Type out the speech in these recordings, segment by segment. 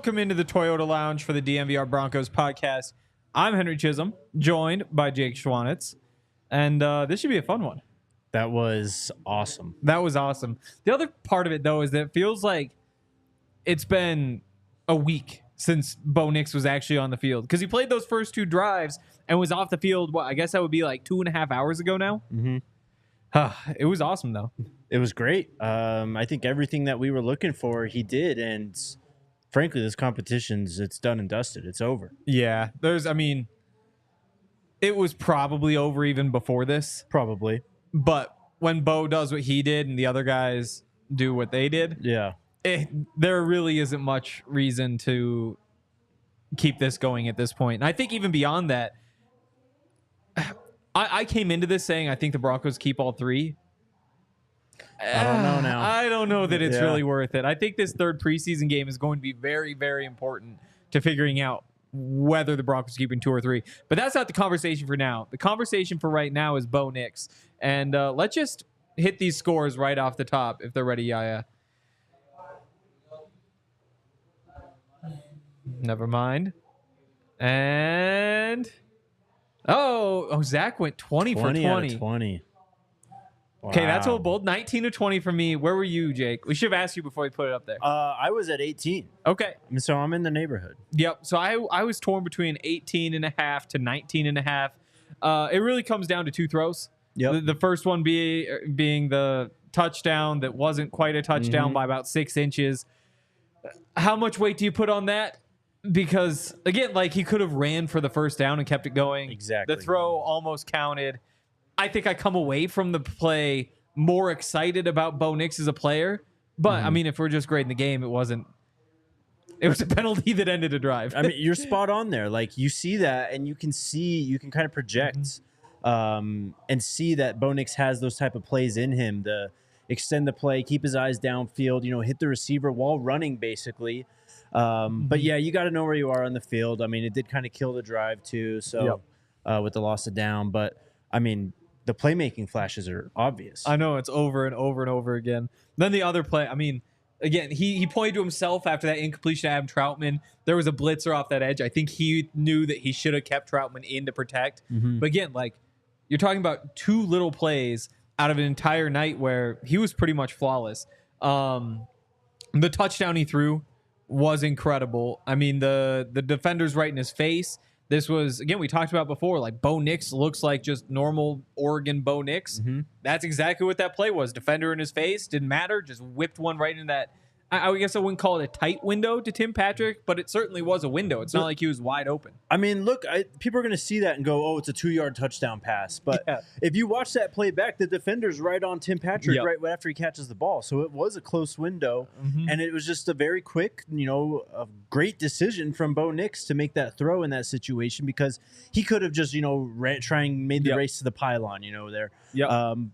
Welcome into the Toyota Lounge for the DNVR Broncos podcast. I'm Henry Chisholm, joined by Jake Schwanitz, and this should be a fun one. That was awesome. That was awesome. The other part of it, though, is that it feels like it's been a week since Bo Nix was actually on the field, because he played those first two drives and was off the field, I guess that would be like 2.5 hours ago now. Mm-hmm. It was awesome, though. It was great. I think everything that we were looking for, he did, and frankly, this competition's it's done and dusted. It's over. Yeah, it was probably over even before this. Probably. But when Bo does what he did and the other guys do what they did, yeah, there really isn't much reason to keep this going at this point. And I think even beyond that, I came into this saying I think the Broncos keep all three. I don't know now. I don't know that it's really worth it. I think this third preseason game is going to be very, very important to figuring out whether the Broncos are keeping 2 or 3. But that's not the conversation for now. The conversation for right now is Bo Nix. And let's just hit these scores right off the top if they're ready, Yaya. Never mind. And Zach went 20 for 20. Out of 20. Wow. Okay, that's a little bold. 19 to 20 for me. Where were you, Jake? We should have asked you before we put it up there. I was at 18. Okay. So I'm in the neighborhood. Yep. So I was torn between 18.5 to 19.5. It really comes down to 2 throws. Yep. The first one being the touchdown that wasn't quite a touchdown by about 6 inches. How much weight do you put on that? Because, again, like, he could have ran for the first down and kept it going. Exactly. The throw almost counted. I think I come away from the play more excited about Bo Nix as a player. But, I mean, if we're just grading the game, it was a penalty that ended a drive. I mean, you're spot on there. Like, you see that, and you can kind of project and see that Bo Nix has those type of plays in him to extend the play, keep his eyes downfield, hit the receiver while running, basically. But, yeah, you got to know where you are on the field. I mean, it did kind of kill the drive, too, so with the loss of down. But, I mean, the playmaking flashes are obvious. I know, it's over and over and over again. Then the other play, I mean, again, he pointed to himself after that incompletion to Adam Troutman. There was a blitzer off that edge. I think he knew that he should have kept Troutman in to protect. But again, like, you're talking about 2 little plays out of an entire night where he was pretty much flawless. The touchdown he threw was incredible. I mean, the defender's right in his face. This was, again, we talked about before, like, Bo Nix looks like just normal Oregon Bo Nix. That's exactly what that play was. Defender in his face, didn't matter, just whipped one right in that. I guess I wouldn't call it a tight window to Tim Patrick, but it certainly was a window. It's not like he was wide open. I mean, look, people are going to see that and go, oh, it's a 2-yard touchdown pass. But if you watch that play back, the defender's right on Tim Patrick right after he catches the ball. So it was a close window, and it was just a very quick, a great decision from Bo Nix to make that throw in that situation, because he could have just, made the race to the pylon, there.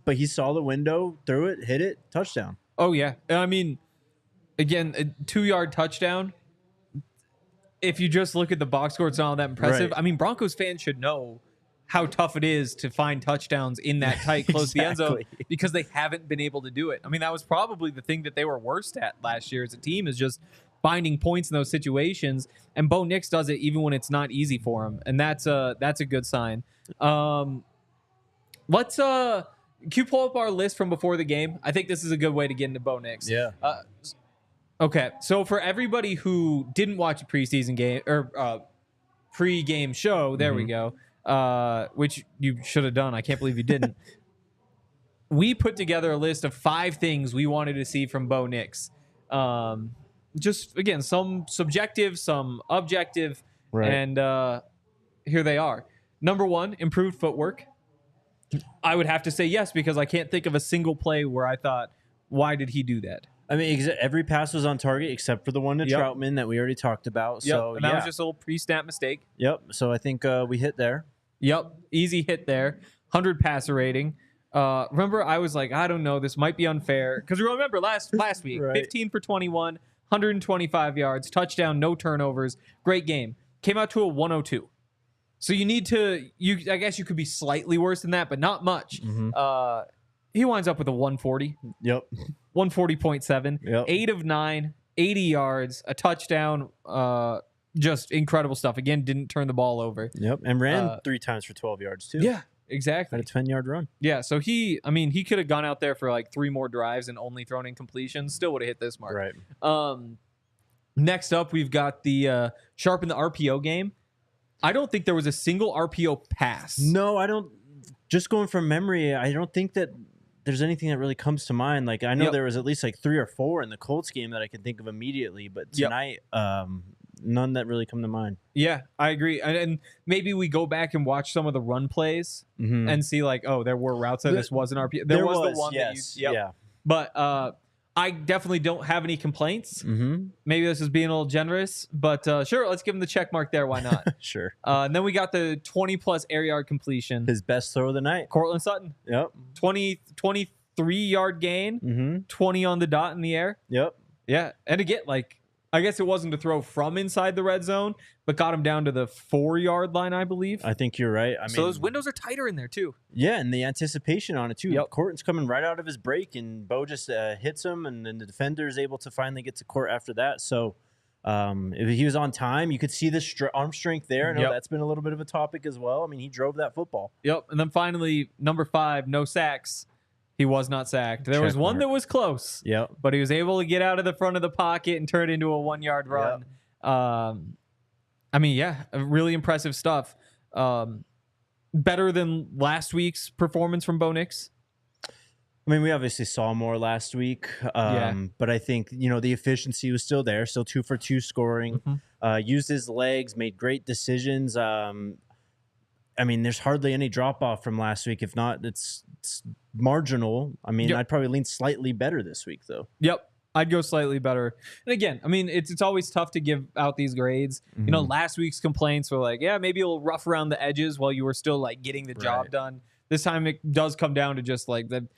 But he saw the window, threw it, hit it, touchdown. Oh, yeah. I mean, again, a 2-yard touchdown. If you just look at the box score, it's not all that impressive. Right. I mean, Broncos fans should know how tough it is to find touchdowns in that tight, close to the end zone, because they haven't been able to do it. I mean, that was probably the thing that they were worst at last year as a team, is just finding points in those situations. And Bo Nix does it even when it's not easy for him, and that's a good sign. Let's can you pull up our list from before the game? I think this is a good way to get into Bo Nix. Yeah. Okay, so for everybody who didn't watch a preseason game or pre-game show, there we go, which you should have done. I can't believe you didn't. We put together a list of 5 things we wanted to see from Bo Nix. Just, again, some subjective, some objective, and here they are. Number 1, improved footwork. I would have to say yes, because I can't think of a single play where I thought, why did he do that? I mean, every pass was on target except for the one to Troutman that we already talked about. So and that was just a little pre-snap mistake. So I think we hit there. Easy hit there. 100 passer rating. Remember, I was like, I don't know, this might be unfair. Because remember last week, 15 for 21, 125 yards, touchdown, no turnovers, great game. Came out to a 102. So you need to, I guess you could be slightly worse than that, but not much. He winds up with a 140. 140.7. 8 of 9. 80 yards, a touchdown, just incredible stuff. Again, didn't turn the ball over. Yep, and ran 3 times for 12 yards too. Yeah, exactly. Had a 10-yard run. Yeah, so he could have gone out there for like 3 more drives and only thrown in completions. Still would have hit this mark. Right. Next up, we've got the sharpen the RPO game. I don't think there was a single RPO pass. No, I don't. Just going from memory, I don't think that there's anything that really comes to mind. Like I know there was at least like 3 or 4 in the Colts game that I can think of immediately, but tonight, none that really come to mind. Yeah, I agree. And maybe we go back and watch some of the run plays and see like, oh, there were routes that this wasn't RPO. There was the one yes, that you, yeah. But I definitely don't have any complaints. Maybe this is being a little generous, but sure, let's give him the check mark there. Why not? Sure. And then we got the 20-plus air yard completion. His best throw of the night. Cortland Sutton. Yep. 23-yard gain, 20 on the dot in the air. Yep. Yeah. And again, like, I guess it wasn't to throw from inside the red zone, but got him down to the 4-yard line, I believe. I think you're right. So those windows are tighter in there, too. Yeah, and the anticipation on it, too. Yep. Court's coming right out of his break, and Bo just hits him, and then the defender is able to finally get to Court after that. So if he was on time, you could see the arm strength there. I know that's been a little bit of a topic as well. I mean, he drove that football. Yep. And then finally, number 5, no sacks. He was not sacked. There was one that was close. Yep. But he was able to get out of the front of the pocket and turn it into a 1-yard run. Yep. I mean, yeah, really impressive stuff. Better than last week's performance from Bo Nix. I mean, we obviously saw more last week, but I think, the efficiency was still there. Still 2 for 2 scoring. Used his legs, made great decisions. I mean, there's hardly any drop-off from last week. If not, it's marginal. I mean, I'd probably lean slightly better this week, though. Yep. I'd go slightly better. And again, I mean, it's always tough to give out these grades. Last week's complaints were like, yeah, maybe a little rough around the edges while you were still like getting the job done. This time it does come down to just like the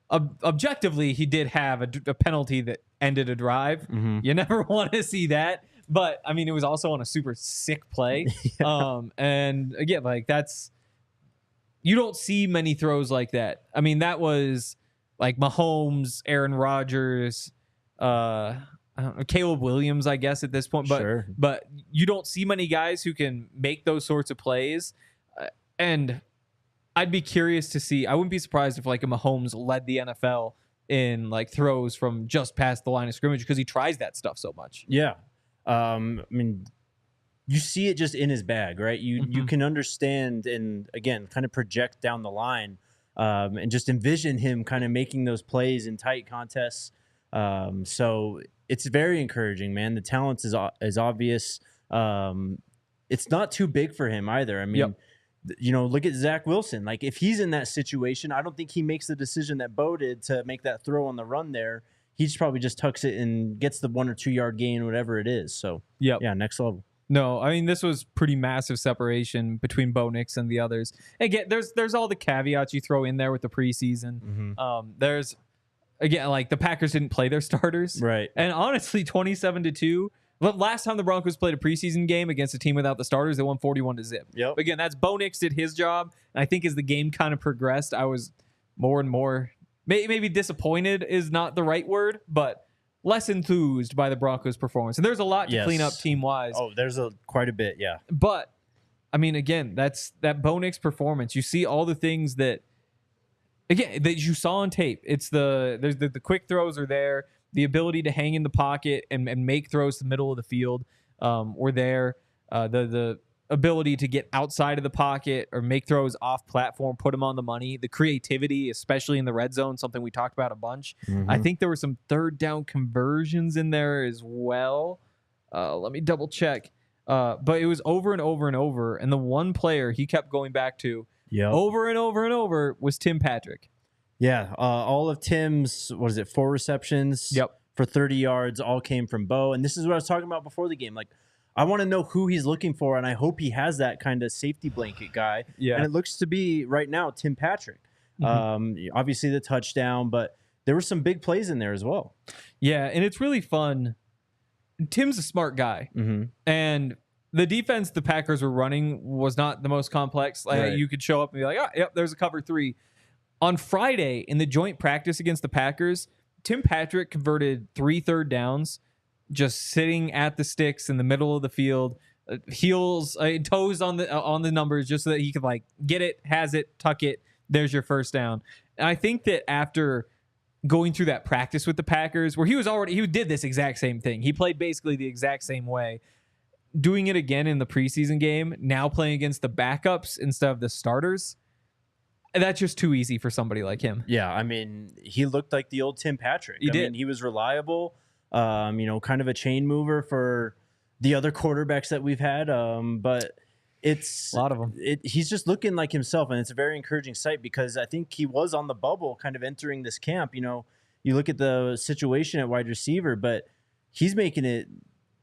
objectively, he did have a penalty that ended a drive. You never want to see that. But I mean, it was also on a super sick play. And again, like you don't see many throws like that. I mean, that was like Mahomes, Aaron Rodgers, I don't know, Caleb Williams, I guess at this point. But but you don't see many guys who can make those sorts of plays. And I'd be curious to see. I wouldn't be surprised if like a Mahomes led the NFL in like throws from just past the line of scrimmage because he tries that stuff so much. Yeah. I mean, you see it just in his bag, right? You can understand and, again, kind of project down the line and just envision him kind of making those plays in tight contests. So it's very encouraging, man. The talent is obvious. It's not too big for him either. I mean, look at Zach Wilson. Like, if he's in that situation, I don't think he makes the decision that Bo did to make that throw on the run there. He probably just tucks it and gets the 1 or 2 yard gain, whatever it is. So, yeah, next level. No, I mean, this was pretty massive separation between Bo Nix and the others. Again, there's all the caveats you throw in there with the preseason. There's, again, like the Packers didn't play their starters. Right. And honestly, 27-2. Last time the Broncos played a preseason game against a team without the starters, they won 41-0. Yep. Again, that's Bo Nix did his job. And I think as the game kind of progressed, I was more and more... Maybe disappointed is not the right word, but less enthused by the Broncos' performance. And there's a lot to clean up team-wise. Oh, there's quite a bit, yeah. But, I mean, again, that's that Bo Nix performance. You see all the things that you saw on tape. It's the quick throws are there. The ability to hang in the pocket and make throws to the middle of the field were there. The ability to get outside of the pocket or make throws off platform, put them on the money, the creativity, especially in the red zone, something we talked about a bunch. I think there were some 3rd down conversions in there as well. Let me double check. But it was over and over and over. And the one player he kept going back to over and over and over was Tim Patrick. Yeah. All of Tim's, 4 receptions for 30 yards all came from Bo. And this is what I was talking about before the game. Like, I want to know who he's looking for, and I hope he has that kind of safety blanket guy. Yeah. And it looks to be, right now, Tim Patrick. Obviously the touchdown, but there were some big plays in there as well. Yeah, and it's really fun. Tim's a smart guy. And the defense the Packers were running was not the most complex. Like you could show up and be like, oh, yep, there's a cover 3. On Friday, in the joint practice against the Packers, Tim Patrick converted 3 third downs just sitting at the sticks in the middle of the field, heels, toes on the numbers, just so that he could like get it, has it, tuck it. There's your first down. And I think that after going through that practice with the Packers, where he did this exact same thing. He played basically the exact same way. Doing it again in the preseason game, now playing against the backups instead of the starters, that's just too easy for somebody like him. Yeah, I mean, he looked like the old Tim Patrick. He did. mean, he was reliable, kind of a chain mover for the other quarterbacks that we've had. But it's a lot of them. He's just looking like himself, and it's a very encouraging sight because I think he was on the bubble kind of entering this camp. You look at the situation at wide receiver, but he's making it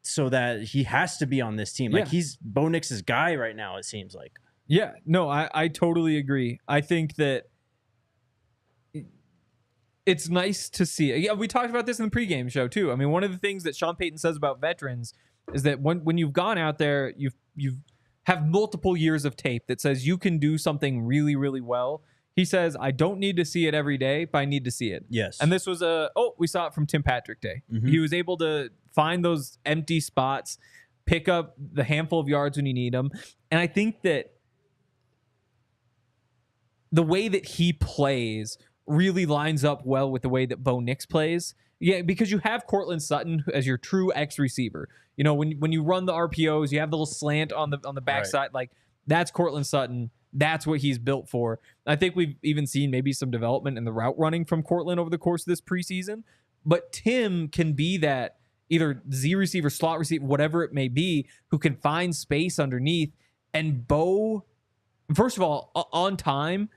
so that he has to be on this team. Like he's Bo Nix's guy right now, it seems like. Yeah, no, I totally agree. I think that it's nice to see. Yeah, we talked about this in the pregame show too. I mean, one of the things that Sean Payton says about veterans is that when you've gone out there, you've have multiple years of tape that says you can do something really, really well. He says, I don't need to see it every day, but I need to see it. Yes. And this was we saw it from Tim Patrick Day. Mm-hmm. He was able to find those empty spots, pick up the handful of yards when you need them. And I think that the way that he plays really lines up well with the way that Bo Nix plays. Yeah, because you have Cortland Sutton as your true X receiver. When you run the RPOs, you have the little slant on the backside. Right. Like, that's Cortland Sutton. That's what he's built for. I think we've even seen maybe some development in the route running from Cortland over the course of this preseason. But Tim can be that either Z receiver, slot receiver, whatever it may be, who can find space underneath. And Bo, first of all, on time,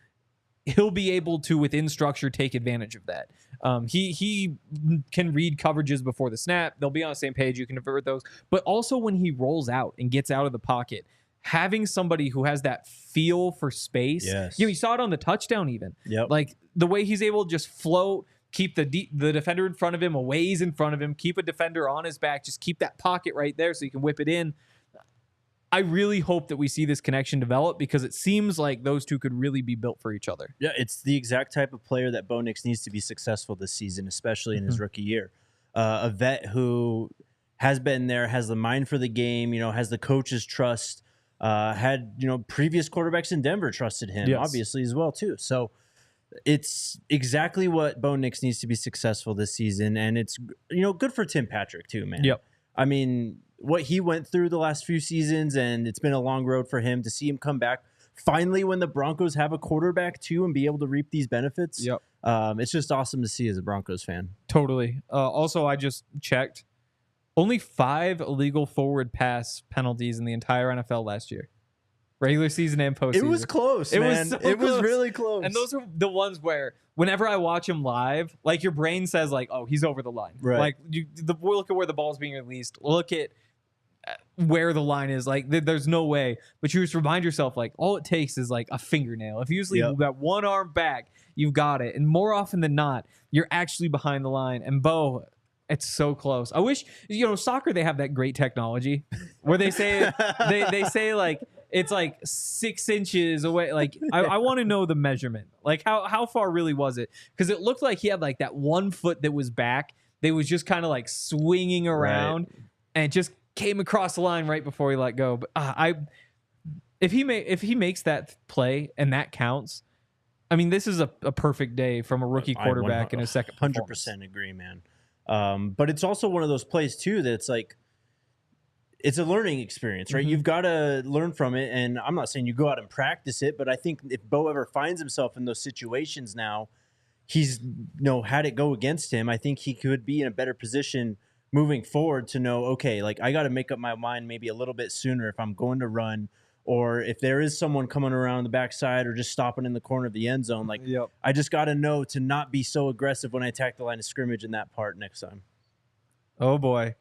he'll be able to, within structure, take advantage of that. He can read coverages before the snap. They'll be on the same page. You can convert those. But also when he rolls out and gets out of the pocket, having somebody who has that feel for space. Yes. You saw it on the touchdown even. Yep. Like the way he's able to just float, keep the defender in front of him, a ways in front of him, keep a defender on his back, just keep that pocket right there so you can whip it in. I really hope that we see this connection develop because it seems like those two could really be built for each other. Yeah, it's the exact type of player that Bo Nix needs to be successful this season, especially in his rookie year. A vet who has been there, has the mind for the game, has the coach's trust, had, previous quarterbacks in Denver trusted him, obviously, as well, too. So it's exactly what Bo Nix needs to be successful this season, and it's, good for Tim Patrick, too, man. Yep. I mean, what he went through the last few seasons, and it's been a long road for him to see him come back finally when the Broncos have a quarterback too and be able to reap these benefits. Yep. It's just awesome to see as a Broncos fan. Totally. Also, I just checked. Only 5 illegal forward pass penalties in the entire NFL last year. Regular season and postseason. It was close, man. It was really close. And those are the ones where whenever I watch him live, like your brain says like, oh, he's over the line. Right. Like look at where the ball's being released. Look at where the line is. Like there's no way. But you just remind yourself like all it takes is like a fingernail. If you usually move that one arm back, you've got it. And more often than not, you're actually behind the line. And Bo, it's so close. I wish, soccer, they have that great technology where they say they say like it's like 6 inches away. Like I want to know the measurement. Like how far really was it? Because it looked like he had like that 1 foot that was back. They was just kind of like swinging around, and it just came across the line right before he let go. But if he makes that play and that counts, I mean, this is a perfect day from a rookie quarterback in his second performance. 100% agree, man. But it's also one of those plays too that's like, it's a learning experience, right? Mm-hmm. You've got to learn from it. And I'm not saying you go out and practice it, but I think if Bo ever finds himself in those situations now, he's had it go against him. I think he could be in a better position moving forward to know, okay, like I got to make up my mind maybe a little bit sooner if I'm going to run, or if there is someone coming around the backside or just stopping in the corner of the end zone. Like I just got to know to not be so aggressive when I attack the line of scrimmage in that part next time. Oh boy.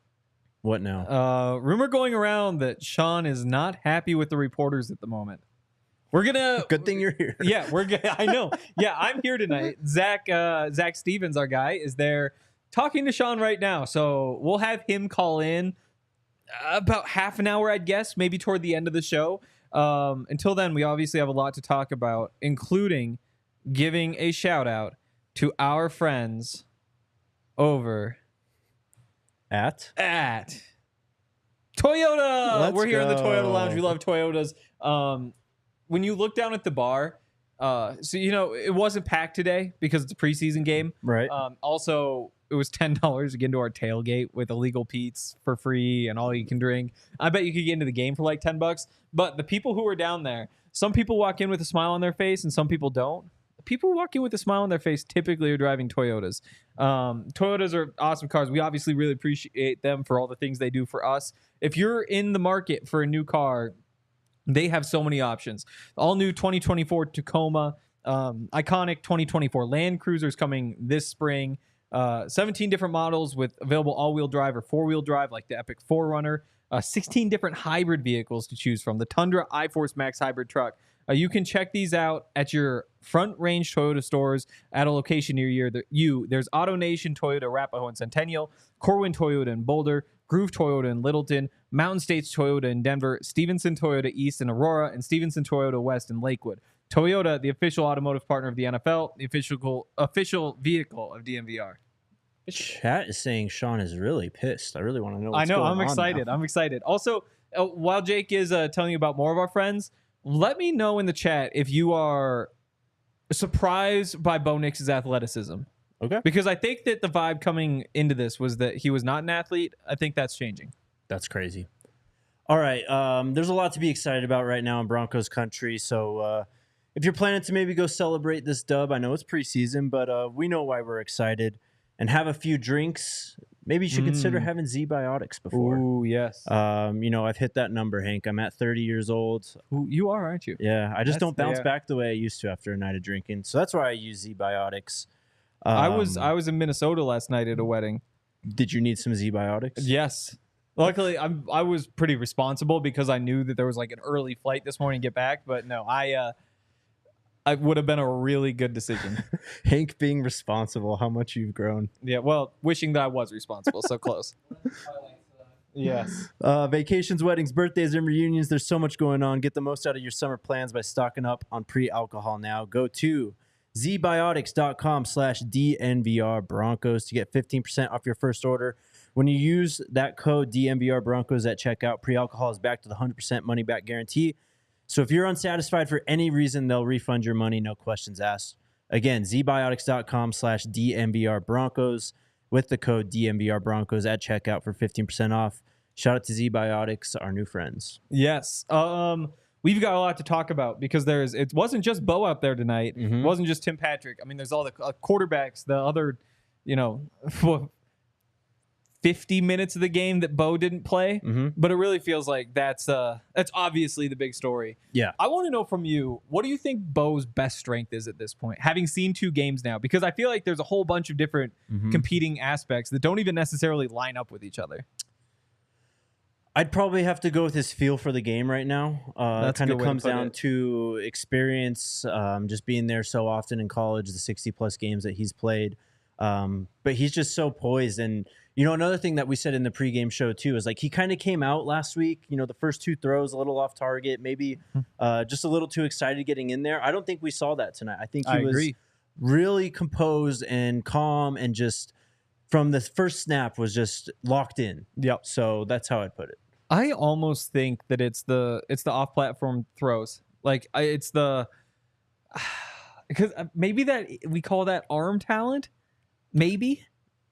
What now? Rumor going around that Sean is not happy with the reporters at the moment. We're gonna. Good thing you're here. Yeah, I know. Yeah, I'm here tonight. Zac Stevens, our guy, is there talking to Sean right now. So we'll have him call in about half an hour, I'd guess, maybe toward the end of the show. Until then, we obviously have a lot to talk about, including giving a shout out to our friends over at Toyota. We're here in the Toyota Lounge. We love Toyotas. When you look down at the bar, so it wasn't packed today because it's a preseason game. Right. Also, it was $10 to get into our tailgate with illegal Pete's for free and all you can drink. I bet you could get into the game for like $10. But the people who were down there, some people walk in with a smile on their face and some people don't. People who walk in with a smile on their face typically are driving Toyotas. Toyotas are awesome cars. We obviously really appreciate them for all the things they do for us. If you're in the market for a new car, they have so many options. All new 2024 Tacoma, iconic 2024 Land Cruisers coming this spring. 17 different models with available all-wheel drive or four-wheel drive, like the Epic 4Runner. 16 different hybrid vehicles to choose from. The Tundra iForce Max hybrid truck. You can check these out at your Front Range Toyota stores at a location near you. There's Auto Nation Toyota Arapahoe and Centennial, Corwin Toyota in Boulder, Groove Toyota in Littleton, Mountain States Toyota in Denver, Stevenson Toyota East in Aurora, and Stevenson Toyota West in Lakewood. Toyota, the official automotive partner of the NFL, the official vehicle of DNVR. Chat is saying Sean is really pissed. I really want to know what's going on. I'm excited. I'm excited. Also, while Jake is telling you about more of our friends, let me know in the chat if you are surprised by Bo Nix's athleticism. Okay. Because I think that the vibe coming into this was that he was not an athlete. I think that's changing. That's crazy. All right. There's a lot to be excited about right now in Broncos country. So if you're planning to maybe go celebrate this dub, I know it's preseason, but we know why we're excited. And have a few drinks. Maybe you should consider having Z-Biotics before. Ooh, yes. I've hit that number, Hank. I'm at 30 years old. Ooh, you are, aren't you? Yeah, I just don't bounce back the way I used to after a night of drinking. So that's why I use Z-Biotics. I was in Minnesota last night at a wedding. Did you need some Z-Biotics? Yes. Luckily, I was pretty responsible because I knew that there was like an early flight this morning to get back. But no, I would have been a really good decision. Hank being responsible, how much you've grown. Yeah, well, wishing that I was responsible. So close. Yes. Vacations, weddings, birthdays, and reunions. There's so much going on. Get the most out of your summer plans by stocking up on pre-alcohol now. Go to zbiotics.com/DNVR Broncos to get 15% off your first order. When you use that code DNVR Broncos at checkout, pre-alcohol is back to the 100% money back guarantee. So if you're unsatisfied for any reason, they'll refund your money, no questions asked. Again, zbiotics.com/DNVR Broncos with the code DNVR Broncos at checkout for 15% off. Shout out to Z-Biotics, our new friends. Yes. We've got a lot to talk about because it wasn't just Bo out there tonight. It wasn't just Tim Patrick. I mean, there's all the quarterbacks, the other, 50 minutes of the game that Bo didn't play, but it really feels like that's obviously the big story. Yeah. I want to know from you, what do you think Bo's best strength is at this point, having seen 2 games now? Because I feel like there's a whole bunch of different competing aspects that don't even necessarily line up with each other. I'd probably have to go with his feel for the game right now. It kind of comes down to experience, just being there so often in college, the 60-plus games that he's played. But he's just so poised. And, another thing that we said in the pregame show, too, is like he kind of came out last week, the first 2 throws a little off target, maybe just a little too excited getting in there. I don't think we saw that tonight. I think he was really composed and calm and just from the first snap was just locked in. Yep. So that's how I'd put it. I almost think that it's the off-platform throws. Like it's the because maybe that we call that arm talent. Maybe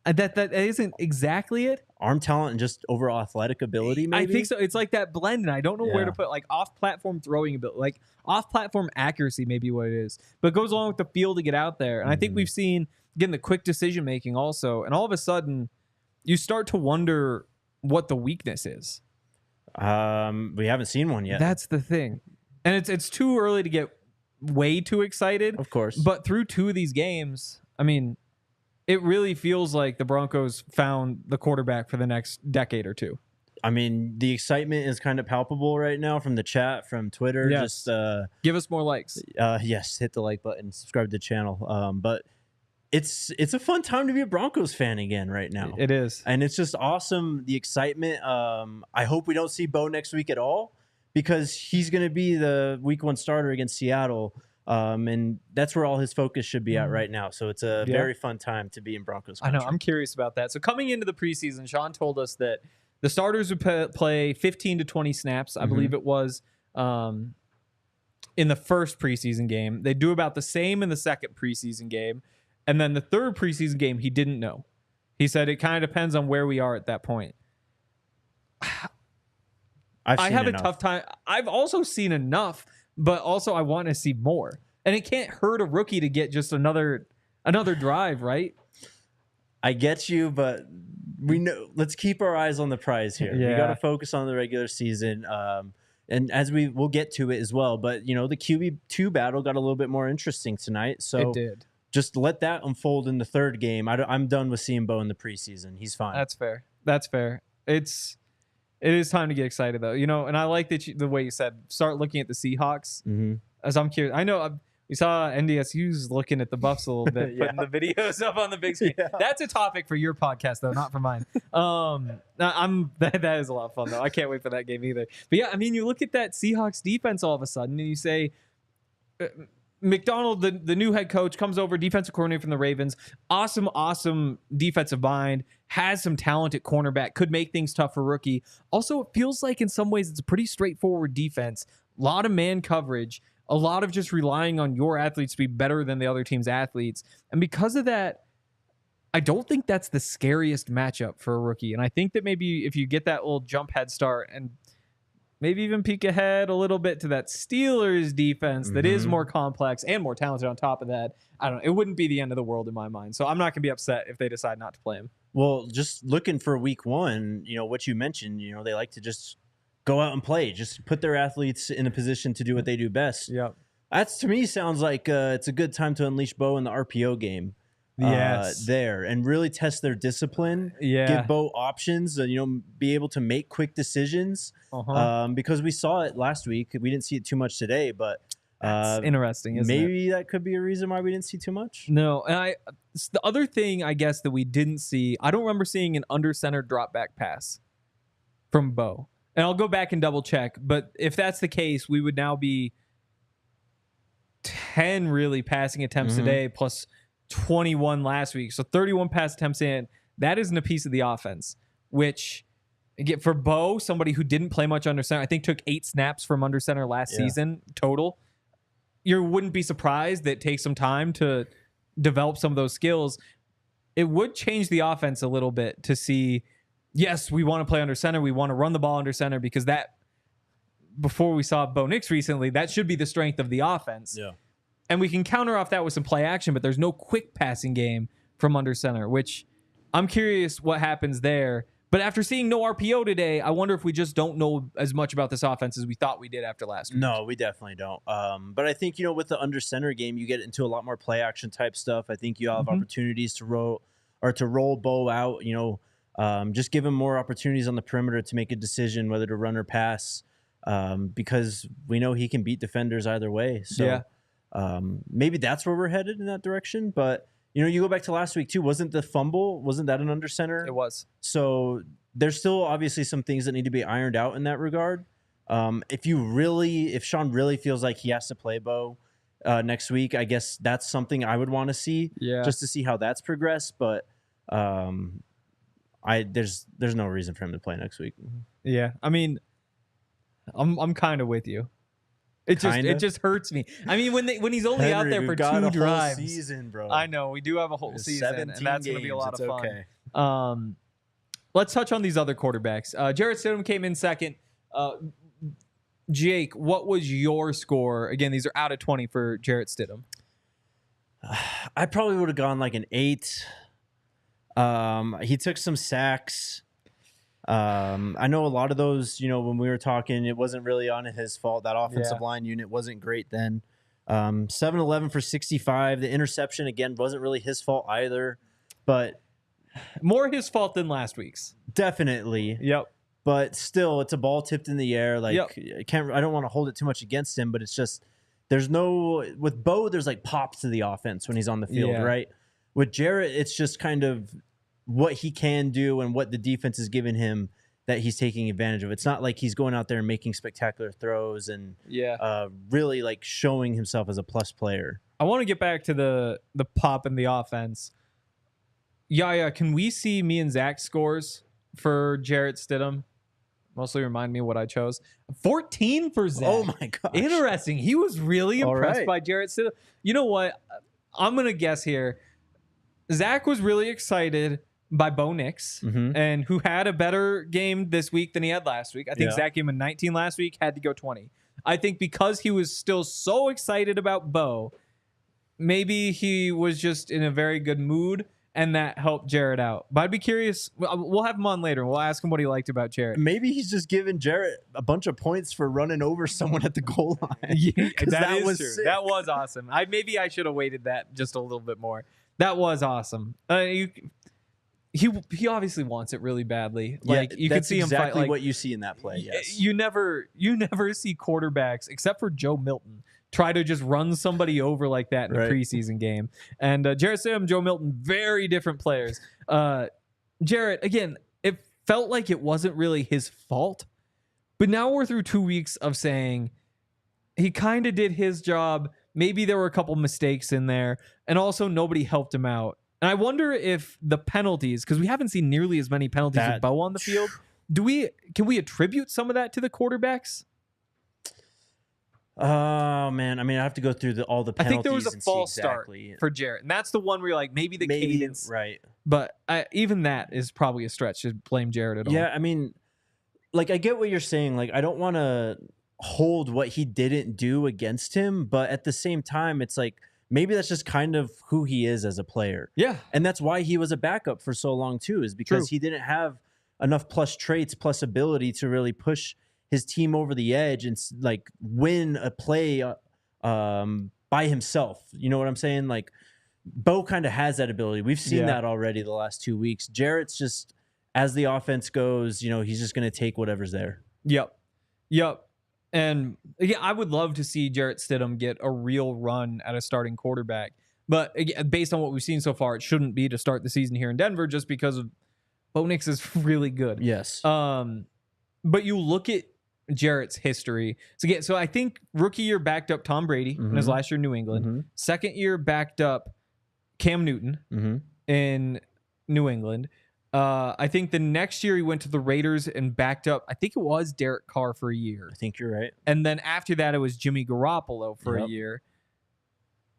that isn't exactly it. Arm talent and just overall athletic ability. Maybe? I think so. It's like that blend, and I don't know where to put like off-platform throwing ability, like off-platform accuracy, maybe what it is. But it goes along with the feel to get out there, and I think we've seen again the quick decision making also, and all of a sudden you start to wonder what the weakness is. We haven't seen one yet. That's the thing, and it's too early to get way too excited, of course. But through 2 of these games, I mean, it really feels like the Broncos found the quarterback for the next decade or 2. I mean, the excitement is kind of palpable right now from the chat, from Twitter. Yes. Just give us more likes. Yes, hit the like button, subscribe to the channel. But it's a fun time to be a Broncos fan again right now. It is. And it's just awesome, the excitement. I hope we don't see Bo next week at all because he's going to be the week 1 starter against Seattle. And that's where all his focus should be at right now. So it's a very fun time to be in Broncos country. I know. I'm curious about that. So coming into the preseason, Sean told us that the starters would play 15 to 20 snaps. I believe it was in the first preseason game. They do about the same in the second preseason game. And then the third preseason game, he didn't know. He said it kind of depends on where we are at that point. I have enough. A tough time. I've also seen enough, but also I want to see more. And it can't hurt a rookie to get just another drive, right? I get you, but we know. Let's keep our eyes on the prize here. Yeah. We got to focus on the regular season. And as we'll get to it as well. But, the QB2 battle got a little bit more interesting tonight. So it did. Just let that unfold in the third game. I'm done with seeing Bo in the preseason. He's fine. That's fair. It is time to get excited, though. And I like that the way you said, start looking at the Seahawks. As I'm curious. I know we saw NDSU's looking at the Buffs a little bit, putting the videos up on the big screen. Yeah. That's a topic for your podcast, though, not for mine. That is a lot of fun, though. I can't wait for that game either. But yeah, I mean, you look at that Seahawks defense all of a sudden, and you say, McDonald, the new head coach, comes over, defensive coordinator from the Ravens. Awesome defensive mind. Has some talent at cornerback. Could make things tough for rookie. Also, it feels like in some ways it's a pretty straightforward defense. A lot of man coverage. A lot of just relying on your athletes to be better than the other team's athletes. And because of that, I don't think that's the scariest matchup for a rookie. And I think that maybe if you get that little jump head start and maybe even peek ahead a little bit to that Steelers defense that is more complex and more talented on top of that, I don't know. It wouldn't be the end of the world in my mind. So I'm not going to be upset if they decide not to play him. Well, just looking for week one, what you mentioned, they like to just go out and play, just put their athletes in a position to do what they do best. Yeah. That's, to me, sounds like it's a good time to unleash Bo in the RPO game. There and really test their discipline. Give Bo options. Be able to make quick decisions. Because we saw it last week. We didn't see it too much today, but that's interesting. Isn't maybe that could be a reason why we didn't see too much. No, and the other thing I guess that we didn't see. I don't remember seeing an under center drop back pass from Bo. And I'll go back and double check. But if that's the case, we would now be 10 really passing attempts today plus 21 last week. So 31 pass attempts in. That isn't a piece of the offense, which again, for Bo, somebody who didn't play much under center, I think took 8 snaps from under center last season total. You wouldn't be surprised that it takes some time to develop some of those skills. It would change the offense a little bit to see, yes, we want to play under center. We want to run the ball under center because that, before we saw Bo Nix recently, that should be the strength of the offense. Yeah. And we can counter off that with some play action, but there's no quick passing game from under center, which I'm curious what happens there. But after seeing no RPO today, I wonder if we just don't know as much about this offense as we thought we did after last week. No, we definitely don't. But I think, with the under center game, you get into a lot more play action type stuff. I think you have opportunities to roll Bo out, just give him more opportunities on the perimeter to make a decision whether to run or pass, because we know he can beat defenders either way. So maybe that's where we're headed in that direction. But, you go back to last week too. Wasn't the fumble, wasn't that an under center? It was. So there's still obviously some things that need to be ironed out in that regard. If Sean really feels like he has to play Bo next week, I guess that's something I would want to see just to see how that's progressed. But there's no reason for him to play next week. Yeah, I mean, I'm kind of with you. It just hurts me. I mean, when he's only out there for 2 drives, whole season, bro. I know we do have a whole season, and that's going to be a lot of fun. Okay. Let's touch on these other quarterbacks. Jarrett Stidham came in second. Jake, what was your score? Again, these are out of 20 for Jarrett Stidham. I probably would have gone like an 8. He took some sacks. I know a lot of those, when we were talking, it wasn't really on his fault. That offensive line unit wasn't great then. 7-11 for 65. The interception, again, wasn't really his fault either. But more his fault than last week's. Definitely. Yep. But still, it's a ball tipped in the air. I don't want to hold it too much against him, but it's just with Bo, there's like pops to the offense when he's on the field, right? With Jarrett, it's just kind of what he can do and what the defense has given him that he's taking advantage of. It's not like he's going out there and making spectacular throws and really like showing himself as a plus player. I want to get back to the pop in the offense. Yeah, can we see me and Zach scores for Jarrett Stidham? Mostly remind me what I chose. 14 for Zach. Oh my gosh. Interesting. He was really impressed by Jarrett Stidham. You know what? I'm going to guess here. Zach was really excited by Bo Nix, and who had a better game this week than he had last week. I think Zach gave him a 19 last week, had to go 20. I think because he was still so excited about Bo, maybe he was just in a very good mood, and that helped Jarrett out. But I'd be curious. We'll have him on later, and we'll ask him what he liked about Jarrett. Maybe he's just giving Jarrett a bunch of points for running over someone at the goal line. Yeah, that was true. Sick. That was awesome. Maybe I should have waited that just a little bit more. That was awesome. He obviously wants it really badly. Like you can see him fight. Like what you see in that play. Yes. You never see quarterbacks except for Joe Milton try to just run somebody over like that in a preseason game. And Jarrett Stidham, Joe Milton, very different players. Jarrett, again, it felt like it wasn't really his fault, but now we're through 2 weeks of saying he kind of did his job. Maybe there were a couple mistakes in there, and also nobody helped him out. And I wonder if the penalties, because we haven't seen nearly as many penalties with Bo on the field, can we attribute some of that to the quarterbacks? Oh man, I mean, I have to go through all the penalties. I think there was a false start for Jarrett, and that's the one where you're like, maybe cadence, right? But even that is probably a stretch to blame Jarrett at all. Yeah, I mean, like I get what you're saying. Like I don't want to hold what he didn't do against him, but at the same time, it's like, maybe that's just kind of who he is as a player. Yeah. And that's why he was a backup for so long too, is because he didn't have enough plus traits, plus ability to really push his team over the edge and like win a play by himself. You know what I'm saying? Like Bo kind of has that ability. We've seen that already the last 2 weeks. Jarrett's just, as the offense goes, you know, he's just going to take whatever's there. Yep. And yeah, I would love to see Jarrett Stidham get a real run at a starting quarterback. But again, based on what we've seen so far, it shouldn't be to start the season here in Denver just because of Bo Nix is really good. Yes. But you look at Jarrett's history. So I think rookie year backed up Tom Brady in his last year in New England. Second year backed up Cam Newton in New England. I think the next year he went to the Raiders and backed up, I think it was Derek Carr for a year. I think you're right. And then after that, it was Jimmy Garoppolo for a year.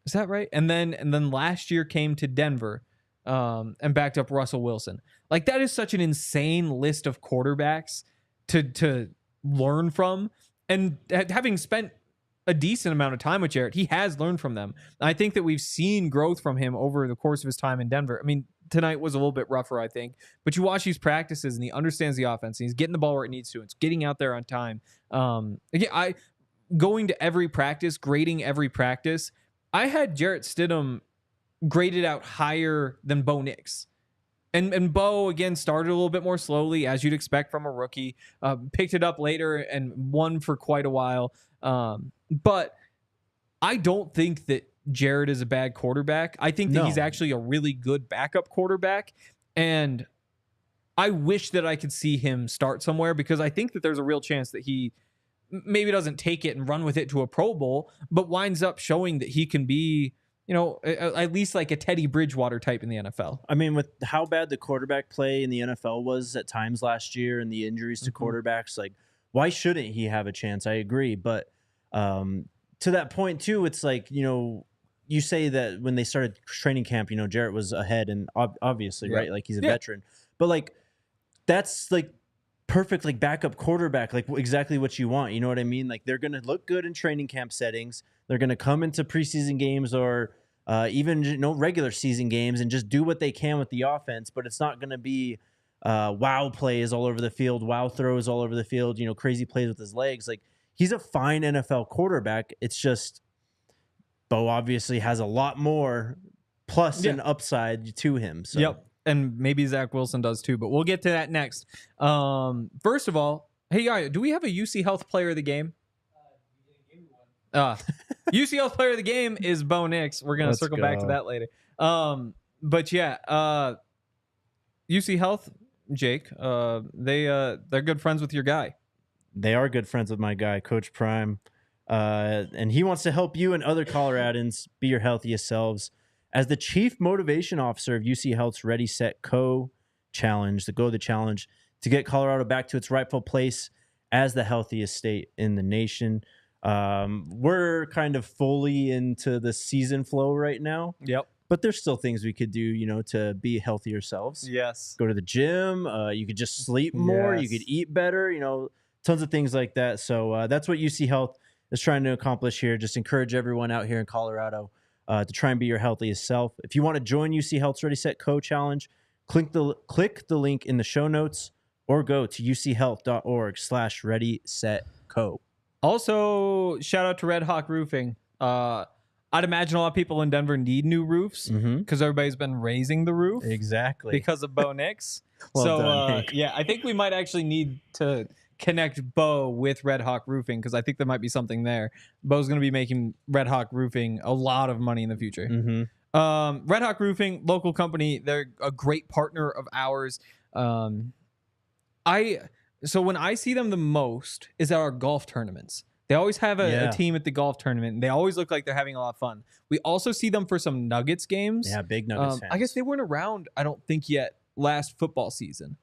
Is that right? And then last year came to Denver and backed up Russell Wilson. Like that is such an insane list of quarterbacks to learn from. And having spent a decent amount of time with Jarrett, he has learned from them. I think that we've seen growth from him over the course of his time in Denver. I mean, tonight was a little bit rougher, I think. But you watch these practices, and he understands the offense, and he's getting the ball where it needs to. It's getting out there on time. Again, going to every practice, grading every practice, I had Jarrett Stidham graded out higher than Bo Nix. And Bo, again, started a little bit more slowly, as you'd expect from a rookie. Picked it up later and won for quite a while. But I don't think that Jarrett is a bad quarterback. I think that he's actually a really good backup quarterback. And I wish that I could see him start somewhere, because I think that there's a real chance that he maybe doesn't take it and run with it to a Pro Bowl, but winds up showing that he can be, you know, at least like a Teddy Bridgewater type in the NFL. I mean, with how bad the quarterback play in the NFL was at times last year and the injuries to quarterbacks, like, why shouldn't he have a chance? I agree. But to that point, too, it's like, you know, you say that when they started training camp, you know, Jarrett was ahead, and obviously, right? Like, he's a veteran. But, like, that's, like, perfect, like, backup quarterback, like, exactly what you want. You know what I mean? Like, they're going to look good in training camp settings. They're going to come into preseason games or even, you know, regular season games and just do what they can with the offense. But it's not going to be wow plays all over the field, wow throws all over the field, you know, crazy plays with his legs. Like, he's a fine NFL quarterback. It's just Bo obviously has a lot more plus an upside to him. So. Yep. And maybe Zach Wilson does too, but we'll get to that next. First of all, hey, Yaya, do we have a UC Health Player of the Game? UC Health Player of the Game is Bo Nix. We're going to circle back to that later. But yeah, UC Health, Jake. They're good friends with your guy. They are good friends with my guy, Coach Prime. And he wants to help you and other Coloradans be your healthiest selves. As the Chief Motivation Officer of UC Health's Ready, Set, Go Challenge, the Go the Challenge, to get Colorado back to its rightful place as the healthiest state in the nation. We're kind of fully into the season flow right now. Yep. But there's still things we could do, to be healthier selves. Yes. Go to the gym. You could just sleep more. Yes. You could eat better, tons of things like that. So that's what UC Health is trying to accomplish here. Just encourage everyone out here in Colorado to try and be your healthiest self. If you want to join UC Health's Ready, Set, Go Challenge, click the link in the show notes or go to uchealth.org/ready-set-go. Also, shout out to Red Hawk Roofing. I'd imagine a lot of people in Denver need new roofs because everybody's been raising the roof. Exactly. Because of Bo Nix. Well done, yeah, I think we might actually need to connect Bo with Red Hawk Roofing because I think there might be something there. Bo's going to be making Red Hawk Roofing a lot of money in the future. Red Hawk Roofing, local company. They're a great partner of ours. So when I see them the most is at our golf tournaments. They always have a team at the golf tournament, and they always look like they're having a lot of fun. We also see them for some Nuggets games. Yeah, big Nuggets fans. I guess they weren't around, I don't think, yet last football season.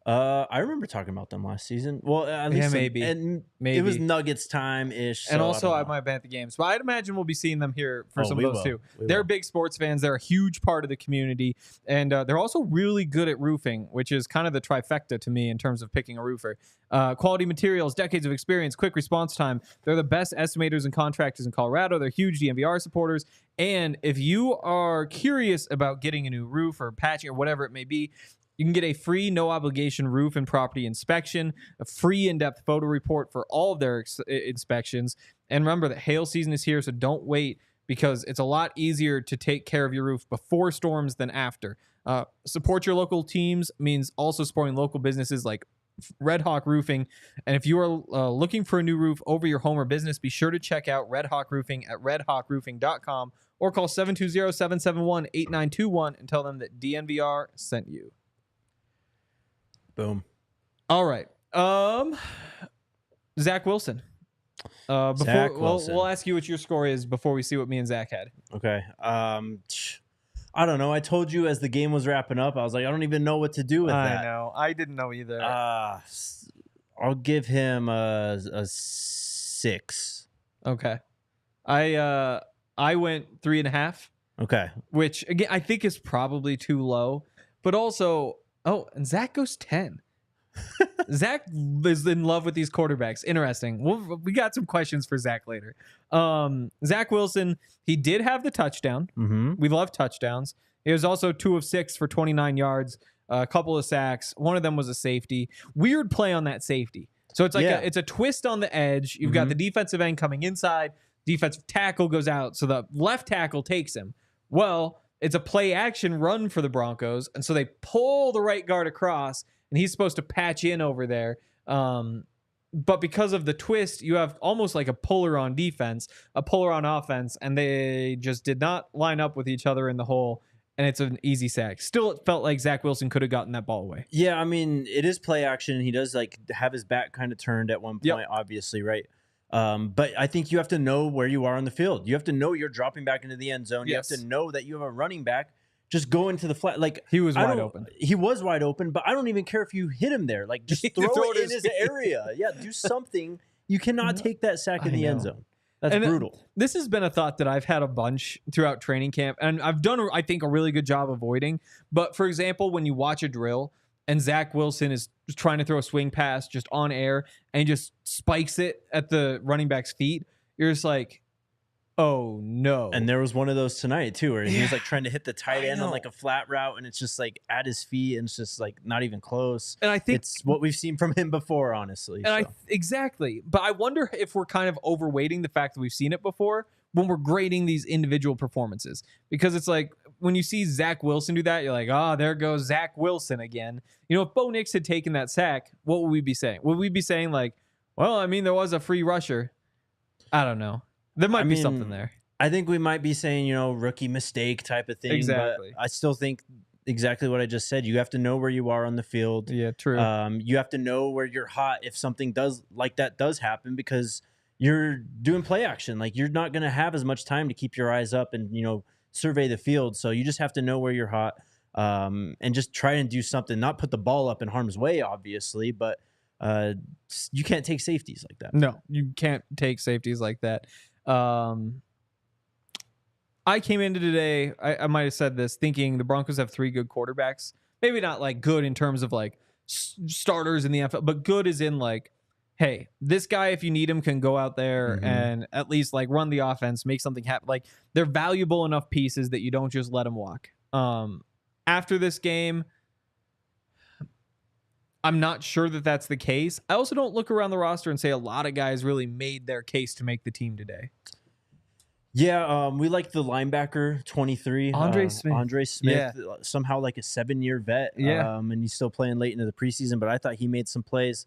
I remember talking about them last season. Well, at least maybe. It was Nuggets time-ish. And also, I might have been at the games. But I'd imagine we'll be seeing them here for some of those, too. They're big sports fans. They're a huge part of the community. And they're also really good at roofing, which is kind of the trifecta to me in terms of picking a roofer. Quality materials, decades of experience, quick response time. They're the best estimators and contractors in Colorado. They're huge DNVR supporters. And if you are curious about getting a new roof or patching or whatever it may be, you can get a free, no-obligation roof and property inspection, a free in-depth photo report for all of their inspections. And remember that hail season is here, so don't wait because it's a lot easier to take care of your roof before storms than after. Support your local teams means also supporting local businesses like Red Hawk Roofing. And if you are looking for a new roof over your home or business, be sure to check out Red Hawk Roofing at redhawkroofing.com or call 720-771-8921 and tell them that DNVR sent you. Boom. All right. Zach Wilson. We'll ask you what your score is before we see what me and Zach had. Okay. I don't know. I told you as the game was wrapping up, I was like, I don't even know what to do with that. I know. I didn't know either. I'll give him a 6. Okay. I went 3.5. Okay. Which again I think is probably too low, but also. Oh, and Zach goes 10. Zach is in love with these quarterbacks. Interesting. We got some questions for Zach later. Zach Wilson, he did have the touchdown. We love touchdowns. He was also 2 of 6 for 29 yards, a couple of sacks. One of them was a safety. Weird play on that safety. So it's like it's a twist on the edge. You've got the defensive end coming inside. Defensive tackle goes out. So the left tackle takes him. Well, it's a play action run for the Broncos. And so they pull the right guard across and he's supposed to patch in over there. But because of the twist, you have almost like a puller on defense, a puller on offense, and they just did not line up with each other in the hole. And it's an easy sack. Still, it felt like Zach Wilson could have gotten that ball away. Yeah, I mean, it is play action. He does like have his back kind of turned at one point, obviously, right? But I think you have to know where you are on the field. You have to know you're dropping back into the end zone. You have to know that you have a running back. Just go into the flat. Like he was wide open. He was wide open, but I don't even care if you hit him there. Like just throw it in his area. Yeah, do something. You cannot take that sack in the end zone. That's brutal. This has been a thought that I've had a bunch throughout training camp, and I've done, I think, a really good job avoiding. But for example, when you watch a drill and Zach Wilson is just trying to throw a swing pass just on air and he just spikes it at the running back's feet, you're just like, oh no. And there was one of those tonight too, where he was like trying to hit the tight end on like a flat route and it's just like at his feet and it's just like not even close. And I think it's what we've seen from him before, honestly. And exactly. But I wonder if we're kind of overweighting the fact that we've seen it before when we're grading these individual performances. Because it's like when you see Zach Wilson do that, you're like, there goes Zach Wilson again. You know, if Bo Nix had taken that sack, what would we be saying? Would we be saying like, well, I mean, there was a free rusher? I don't know. There might be something there. I think we might be saying, rookie mistake type of thing. Exactly. But I still think exactly what I just said. You have to know where you are on the field. Yeah, true. You have to know where you're hot if something does happen, because you're doing play action. Like, you're not going to have as much time to keep your eyes up and, survey the field. So you just have to know where you're hot, and just try and do something, not put the ball up in harm's way, obviously, but you can't take safeties like that. No, you can't take safeties like that. I came into today, I might have said this, thinking the Broncos have 3 good quarterbacks. Maybe not like good in terms of like starters in the NFL, but good as in like, hey, this guy, if you need him, can go out there and at least like run the offense, make something happen. Like, they're valuable enough pieces that you don't just let them walk. After this game, I'm not sure that that's the case. I also don't look around the roster and say a lot of guys really made their case to make the team today. Yeah, we like the linebacker, 23. Andre Smith. Yeah. Somehow like a 7-year vet. Yeah. And he's still playing late into the preseason, but I thought he made some plays.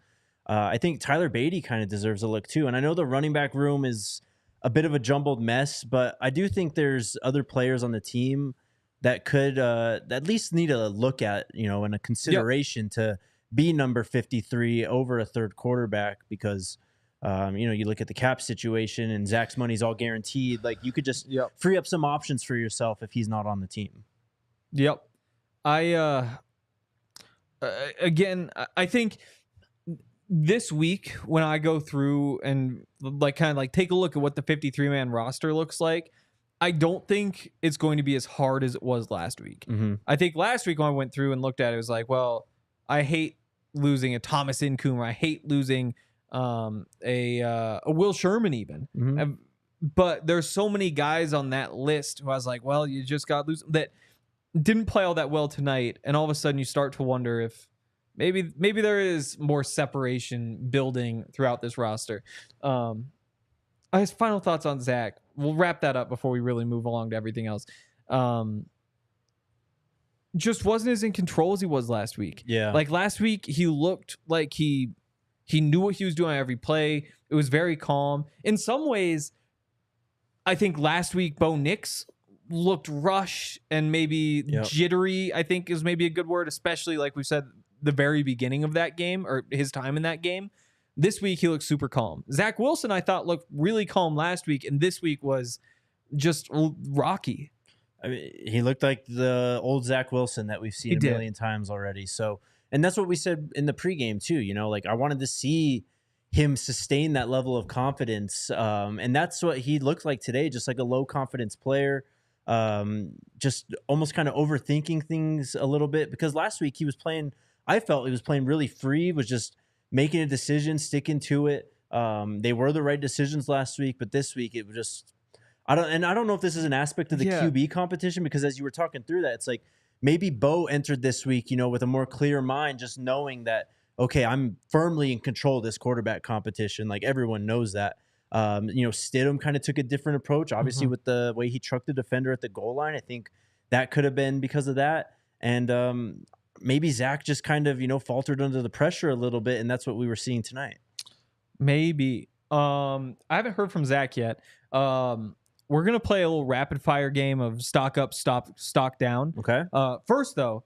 I think Tyler Beatty kind of deserves a look too. And I know the running back room is a bit of a jumbled mess, but I do think there's other players on the team that could at least need a look at, and a consideration to be number 53 over a third quarterback, because you look at the cap situation and Zach's money's all guaranteed. Like, you could just free up some options for yourself if he's not on the team. Yep. I think this week when I go through and take a look at what the 53-man roster looks like, I don't think it's going to be as hard as it was last week. I think last week when I went through and looked at it, it was like, well, I hate losing a Thomas Incoom, or I hate losing a Will Sherman even. But there's so many guys on that list who I was like, well, you just got to lose, that didn't play all that well tonight. And all of a sudden you start to wonder if maybe there is more separation building throughout this roster. His final thoughts on Zach. We'll wrap that up before we really move along to everything else. Just wasn't as in control as he was last week. Yeah. Like, last week he looked like he knew what he was doing on every play. It was very calm. In some ways, I think last week Bo Nix looked rushed and maybe jittery, I think is maybe a good word, especially like we said, the very beginning of that game, or his time in that game. This week he looked super calm. Zach Wilson, I thought, looked really calm last week, and this week was just rocky. I mean, he looked like the old Zach Wilson that we've seen a million times already. So, and that's what we said in the pregame too. Like, I wanted to see him sustain that level of confidence, and that's what he looked like today. Just like a low confidence player, just almost kind of overthinking things a little bit. Because last week I felt he was playing really free, was just making a decision, sticking to it. They were the right decisions last week, but this week it was just, I don't know if this is an aspect of the QB competition, because as you were talking through that, it's like maybe Bo entered this week, with a more clear mind, just knowing that, okay, I'm firmly in control of this quarterback competition. Like, everyone knows that. Stidham kind of took a different approach, obviously, with the way he trucked the defender at the goal line. I think that could have been because of that. And maybe Zach just kind of, faltered under the pressure a little bit, and that's what we were seeing tonight. Maybe. I haven't heard from Zach yet. We're going to play a little rapid fire game of stock up, stock down. Okay. First, though,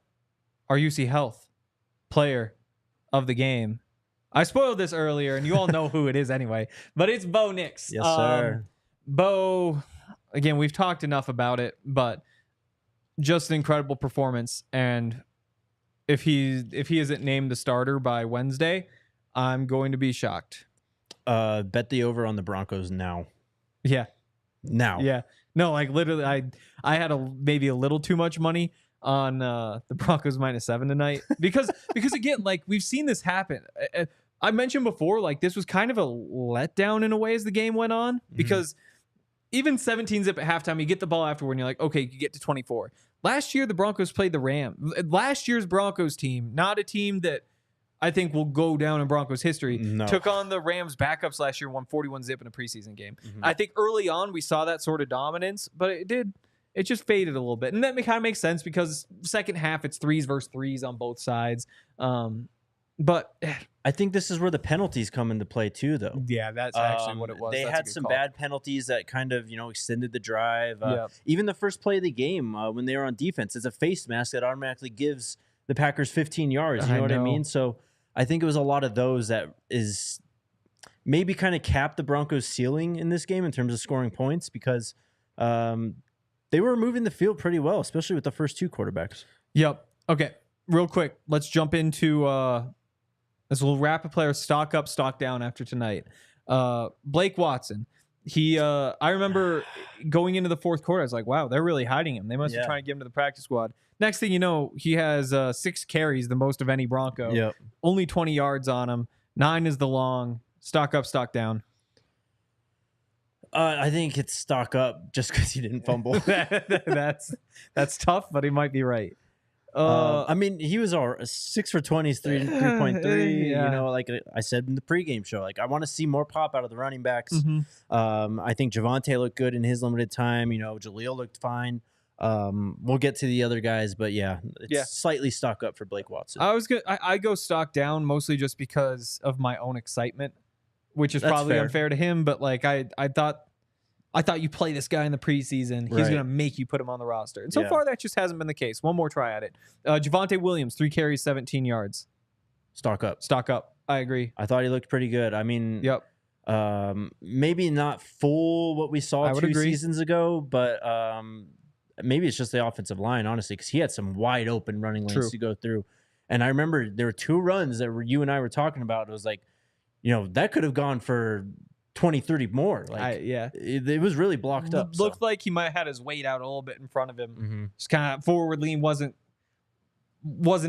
our UC Health player of the game. I spoiled this earlier, and you all know who it is anyway, but it's Bo Nix. Yes, sir. Bo, again, we've talked enough about it, but just an incredible performance. And if he isn't named the starter by Wednesday, I'm going to be shocked. Bet the over on the Broncos now. Yeah. Now. Yeah. No, like, literally, I had maybe a little too much money on the Broncos -7 tonight because again, like, we've seen this happen. I mentioned before, like, this was kind of a letdown in a way as the game went on, because even 17-zip at halftime, you get the ball afterward and you're like, okay, you get to 24. Last year, the Broncos played the Rams. Last year's Broncos team, not a team that I think will go down in Broncos history, took on the Rams backups last year, won 41-zip in a preseason game. I think early on we saw that sort of dominance, but it just faded a little bit. And that kind of makes sense, because second half it's 3s versus 3s on both sides. But I think this is where the penalties come into play too, though. yeah, that's actually what it was. They That's had some bad penalties that kind of, extended the drive. Even the first play of the game when they were on defense, it's a face mask that automatically gives the Packers 15 yards. You know what I mean? So I think it was a lot of those that is maybe kind of capped the Broncos' ceiling in this game in terms of scoring points because they were moving the field pretty well, especially with the first two quarterbacks. Yep. Okay. Real quick, let's jump into this little rapid player stock up, stock down after tonight. Blake Watson. I remember going into the fourth quarter, I was like, wow, they're really hiding him. They must be trying to get him to the practice squad. Next thing you know, he has 6 carries, the most of any Bronco. Yep. Only 20 yards on him. 9 is the long. Stock up, stock down. I think it's stock up just because he didn't fumble. That's tough, but he might be right. I mean, he was 6 for 20, 3.3. Yeah. Like I said in the pregame show, like I want to see more pop out of the running backs. Mm-hmm. I think Javonte looked good in his limited time. Jaleel looked fine. We'll get to the other guys, but it's slightly stock up for Blake Watson. I go stock down mostly just because of my own excitement, which is probably unfair to him. But like I thought you play this guy in the preseason. He's going to make you put him on the roster. And so far, that just hasn't been the case. One more try at it. Javonte Williams, 3 carries, 17 yards. Stock up. Stock up. I agree. I thought he looked pretty good. I mean, maybe not full what we saw 2 seasons ago, but maybe it's just the offensive line, honestly, because he had some wide open running lanes to go through. And I remember there were 2 runs that you and I were talking about. It was like, that could have gone for 20, 30 more. It was really blocked up. Looked like he might have had his weight out a little bit in front of him. Mm-hmm. Just kind of forward lean, wasn't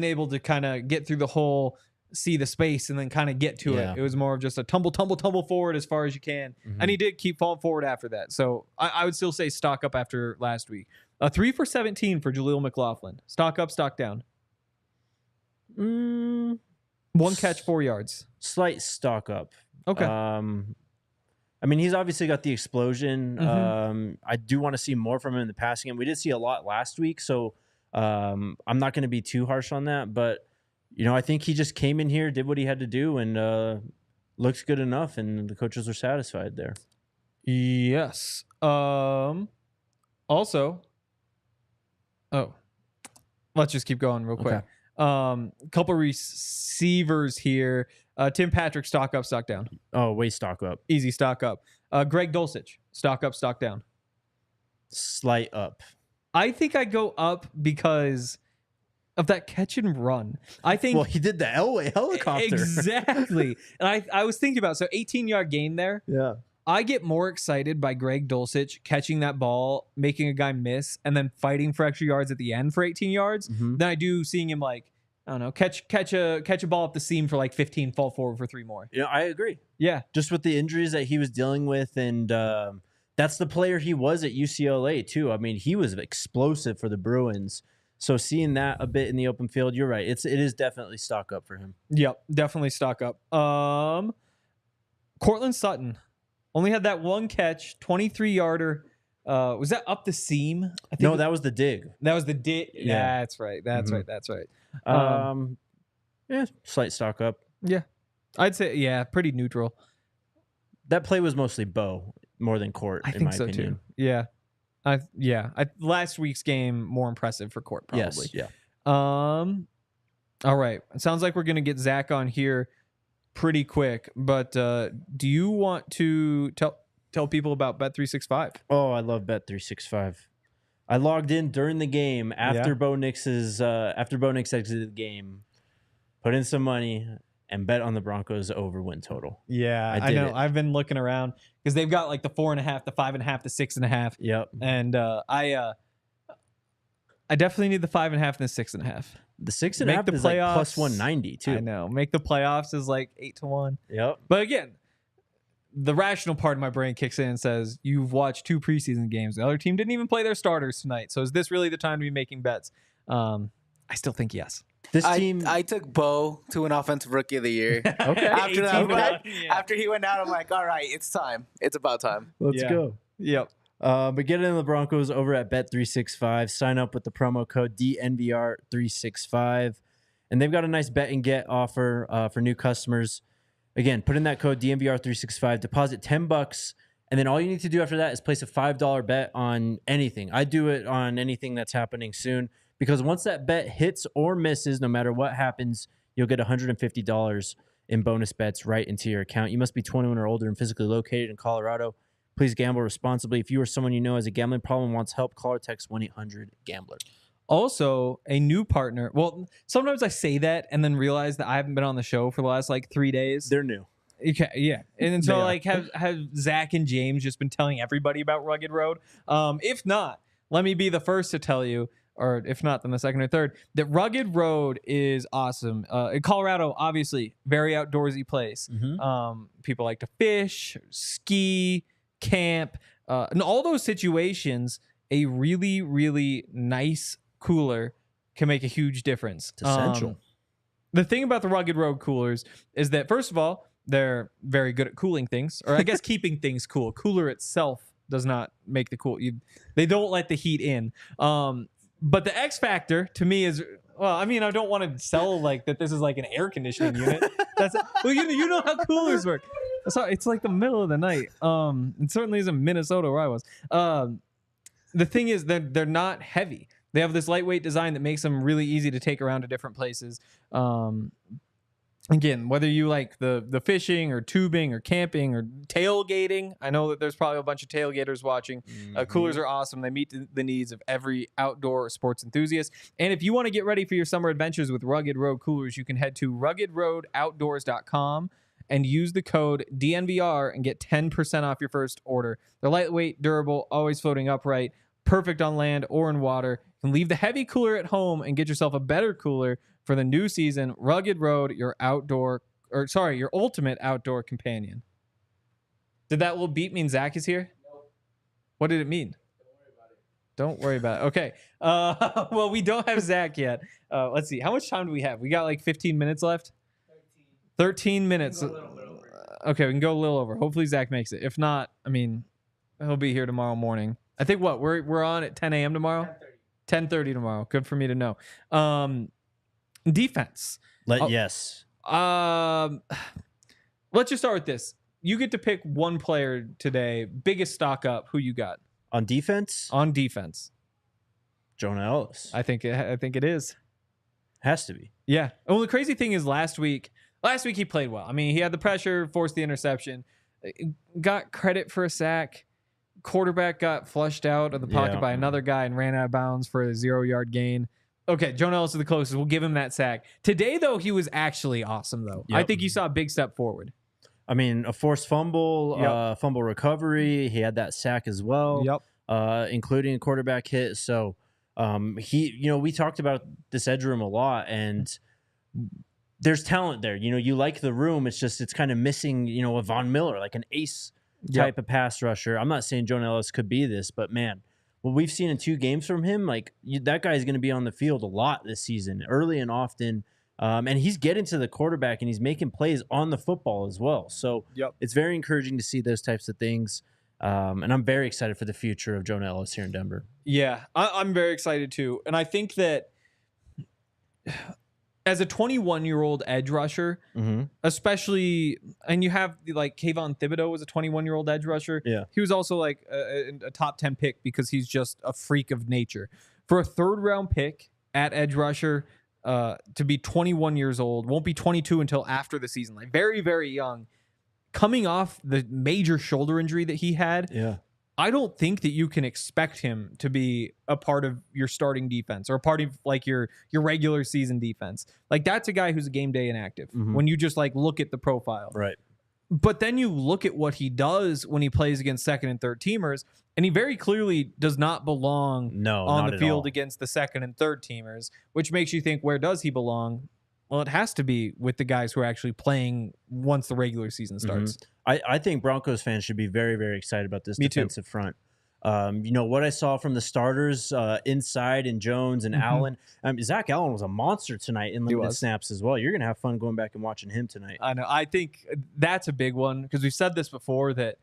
able to kind of get through the hole, see the space, and then kind of get to it. It was more of just a tumble forward as far as you can. Mm-hmm. And he did keep falling forward after that. So I would still say stock up after last week. 3 for 17 for Jaleel McLaughlin. Stock up, stock down. 1 catch, 4 yards. Slight stock up. Okay. I mean, he's obviously got the explosion. Mm-hmm. I do want to see more from him in the passing game. We did see a lot last week, so I'm not going to be too harsh on that. But, I think he just came in here, did what he had to do, and looks good enough, and the coaches are satisfied there. Yes. Also, let's just keep going real quick. Okay. Couple receivers here. Tim Patrick, stock up, stock down. Oh, way stock up. Easy stock up. Greg Dulcich, stock up, stock down. Slight up. I think I go up because of that catch and run. I think. Well, he did the Elway helicopter. Exactly. And I was thinking about 18-yard gain there. Yeah. I get more excited by Greg Dulcich catching that ball, making a guy miss, and then fighting for extra yards at the end for 18 yards than I do seeing him catch a ball up the seam for 15, fall forward for 3 more. I agree. Yeah. Just with the injuries that he was dealing with, and that's the player he was at UCLA too. I mean, he was explosive for the Bruins. So seeing that a bit in the open field, you're right. It is definitely stock up for him. Yep, definitely stock up. Cortland Sutton only had that 1 catch, 23-yarder. Was that up the seam? I think no, that was the dig. That was the dig. Yeah. That's right. That's right. Slight stock up. Yeah. I'd say, pretty neutral. That play was mostly Bo more than Court, I think so opinion. Too. Yeah. Last week's game, more impressive for Court, probably. Yes, yeah. All right. It sounds like we're going to get Zach on here pretty quick, but do you want to tell people about Bet365? Oh, I love Bet365. I logged in during the game after Bo Nix exited the game, put in some money, and bet on the Broncos over win total. Yeah, I know. I've been looking around because they've got the 4.5, the 5.5, the 6.5. Yep. And I definitely need the 5.5 and the 6.5. The 6.5 is plus 190 too. I know. Make the playoffs is 8-1. Yep. But again, the rational part of my brain kicks in and says, you've watched 2 preseason games. The other team didn't even play their starters tonight. So is this really the time to be making bets? I still think yes. This team. I took Bo to an offensive rookie of the year. Okay. After he went out, I'm like, all right, it's time. It's about time. Let's go. Yep. But get into the Broncos over at Bet365. Sign up with the promo code DNVR365. And they've got a nice bet and get offer for new customers. Again, put in that code DNVR365, deposit $10, and then all you need to do after that is place a $5 bet on anything. I do it on anything that's happening soon, because once that bet hits or misses, no matter what happens, you'll get $150 in bonus bets right into your account. You must be 21 or older and physically located in Colorado. Please gamble responsibly. If you or someone you know has a gambling problem and wants help, call or text 1-800-GAMBLER. Also, a new partner. Well, sometimes I say that and then realize that I haven't been on the show for the last 3 days. They're new. Okay, yeah. And then so have Zach and James just been telling everybody about Rugged Road? If not, let me be the first to tell you, or if not, then the second or third, that Rugged Road is awesome. In Colorado, obviously, very outdoorsy place. People like to fish, ski, camp, in all those situations, a really, really nice cooler can make a huge difference. It's essential. The thing about the Rugged Road coolers is that, first of all, they're very good at cooling things, or I guess keeping things cool. Cooler itself does not make the cool. They don't let the heat in. But the X factor to me is, well, I mean, I don't want to sell that this is like an air conditioning unit. That's well, you know how coolers work. It's like the middle of the night. It certainly isn't Minnesota where I was. The thing is that they're not heavy. They have this lightweight design that makes them really easy to take around to different places. Again, whether you like the fishing or tubing or camping or tailgating, I know that there's probably a bunch of tailgaters watching. Coolers are awesome. They meet the needs of every outdoor sports enthusiast. And if you want to get ready for your summer adventures with Rugged Road coolers, you can head to ruggedroadoutdoors.com and use the code DNVR and get 10% off your first order. They're lightweight, durable, always floating upright, perfect on land or in water. You can leave the heavy cooler at home and get yourself a better cooler for the new season. Rugged Road, your ultimate outdoor companion. Did that little beep mean Zach is here? Nope. What did it mean? Don't worry about it. Okay. Well, we don't have Zach yet. Let's see. How much time do we have? We got 15 minutes left? 13 minutes. Okay, we can go a little over. Hopefully Zach makes it. If not, I mean, he'll be here tomorrow morning. I think we're on at 10 a.m. tomorrow? 10:30 tomorrow. Good for me to know. Defense. Yes. Let's just start with this. You get to pick one player today. Biggest stock up. Who you got? On defense? On defense. Jonah Ellis. I think it is. Has to be. Yeah. Well, the crazy thing is last week he played well. I mean, he had the pressure, forced the interception, got credit for a sack. Quarterback got flushed out of the pocket by another guy and ran out of bounds for a 0-yard gain. Okay, Jonah Ellis is the closest. We'll give him that sack. Today, though, he was actually awesome, though. Yep. I think you saw a big step forward. I mean, a forced fumble, fumble recovery. He had that sack as well, including a quarterback hit. So we talked about this edge room a lot, and there's talent there. You like the room. It's kind of missing, a Von Miller, like an ace type of pass rusher. I'm not saying Jonah Ellis could be this, but man, what we've seen in 2 games from him, that guy is going to be on the field a lot this season, early and often. And he's getting to the quarterback and he's making plays on the football as well. So it's very encouraging to see those types of things. And I'm very excited for the future of Jonah Ellis here in Denver. Yeah, I'm very excited too. And I think that as a 21-year-old edge rusher, especially, and you have Kayvon Thibodeau was a 21-year-old edge rusher. Yeah, he was also a top 10 pick because he's just a freak of nature. For a 3rd-round pick at edge rusher to be 21 years old, won't be 22 until after the season, very, very young, coming off the major shoulder injury that he had. Yeah. I don't think that you can expect him to be a part of your starting defense or a part of your regular season defense. That's a guy who's a game day inactive when you just look at the profile. Right. But then you look at what he does when he plays against 2nd and 3rd teamers, and he very clearly does not belong on the field against the 2nd and 3rd teamers, which makes you think, where does he belong? Well, it has to be with the guys who are actually playing once the regular season starts. I think Broncos fans should be very, very excited about this defensive front. What I saw from the starters inside and Jones and Allen. Zach Allen was a monster tonight in limited snaps as well. You're going to have fun going back and watching him tonight. I know. I think that's a big one because we've said this before that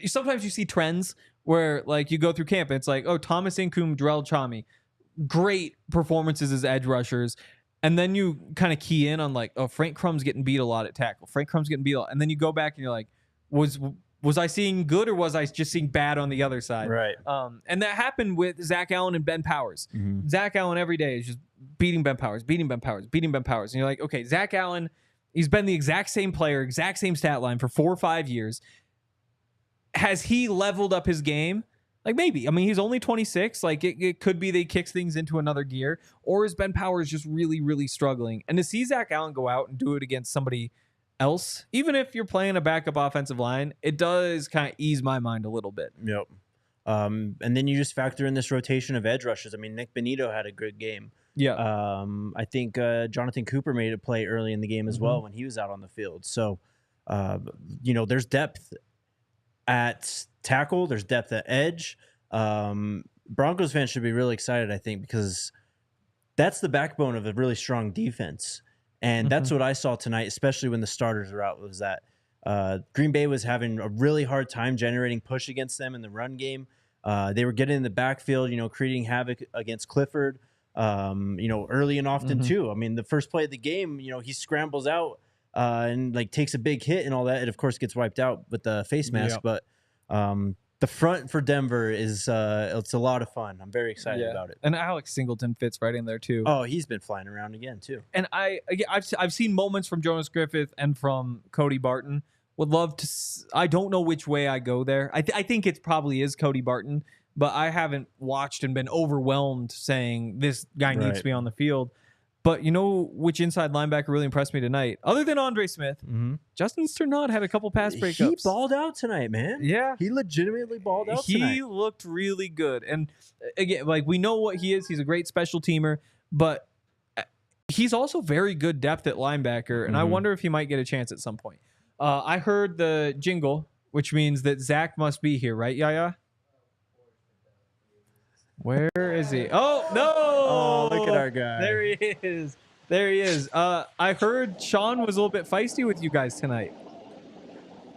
sometimes you see trends where you go through camp and it's Thomas Incoom, Darrell Chami, great performances as edge rushers. And then you kind of key in on like, oh, Frank Crumb's getting beat a lot at tackle. Frank Crumb's getting beat a lot. And then you go back and you're like, was I seeing good or was I just seeing bad on the other side? Right. And that happened with Zach Allen and Ben Powers. Zach Allen every day is just beating Ben Powers. And you're like, okay, Zach Allen, he's been the exact same player, exact same stat line for 4 or 5 years. Has he leveled up his game? Like maybe. I mean, he's only 26. Like it could be that he kicks things into another gear. Or is Ben Powers just really, really struggling? And to see Zach Allen go out and do it against somebody else, even if you're playing a backup offensive line, it does kind of ease my mind a little bit. Yep. And then you just factor in this rotation of edge rushers. I mean, Nick Benito had a good game. Yeah. I think Jonathan Cooper made a play early in the game as well when he was out on the field. So, there's depth at tackle. There's depth at edge. Broncos fans should be really excited, I think, because that's the backbone of a really strong defense. And that's what I saw tonight, especially when the starters were out, was that Green Bay was having a really hard time generating push against them in the run game. They were getting in the backfield, creating havoc against Clifford, early and often too. I mean, the first play of the game, he scrambles out and like takes a big hit and all that. It, of course, gets wiped out with the face mask. But the front for Denver is it's a lot of fun. I'm very excited about it. And Alex Singleton fits right in there too. Oh, he's been flying around again too. And I've seen moments from Jonas Griffith and from Cody Barton. Would love to. I don't know which way I go there. I think it probably is Cody Barton, but I haven't watched and been overwhelmed saying this guy needs to be on the field. But you know which inside linebacker really impressed me tonight? Other than Andre Smith, Justin Sternad had a couple pass breakups. He balled out tonight, man. Yeah. He legitimately balled out tonight. He looked really good. And again, like we know what he is. He's a great special teamer, but he's also very good depth at linebacker. And I wonder if he might get a chance at some point. I heard the jingle, which means that Zach must be here, right, Yaya? Where is he? Oh, no! Oh, look at our guy. There he is. There he is. I heard Sean was a little bit feisty with you guys tonight.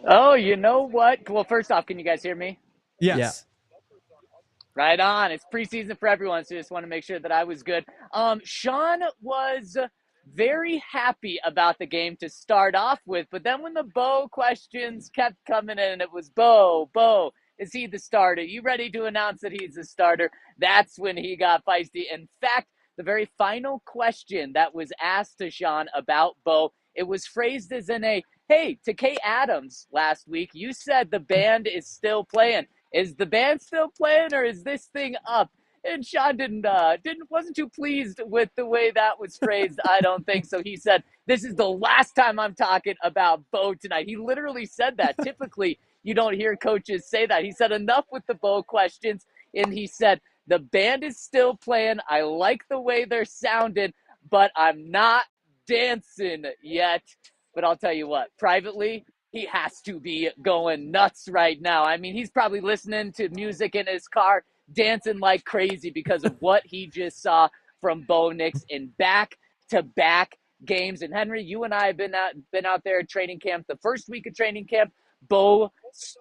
Oh, you know what? Well, first off, can you guys hear me? Yes. Yeah. Right on. It's preseason for everyone, so just want to make sure that I was good. Sean was very happy about the game to start off with, but then when the Bo questions kept coming in, it was Bo, is he the starter? You ready to announce that he's the starter? That's when he got feisty. In fact, the very final question that was asked to Sean about Bo, it was phrased as in a, hey, to Kay Adams last week, you said the band is still playing. Is the band still playing or is this thing up? And Sean wasn't too pleased with the way that was phrased, I don't think. So he said, this is the last time I'm talking about Bo tonight. He literally said that. Typically, you don't hear coaches say that. He said, enough with the Bo questions. And he said, the band is still playing. I like the way they're sounding, but I'm not dancing yet. But I'll tell you what, privately, he has to be going nuts right now. I mean, he's probably listening to music in his car, dancing like crazy because of what he just saw from Bo Nix in back-to-back games. And Henry, you and I have been out there at training camp. The first week of training camp, Bo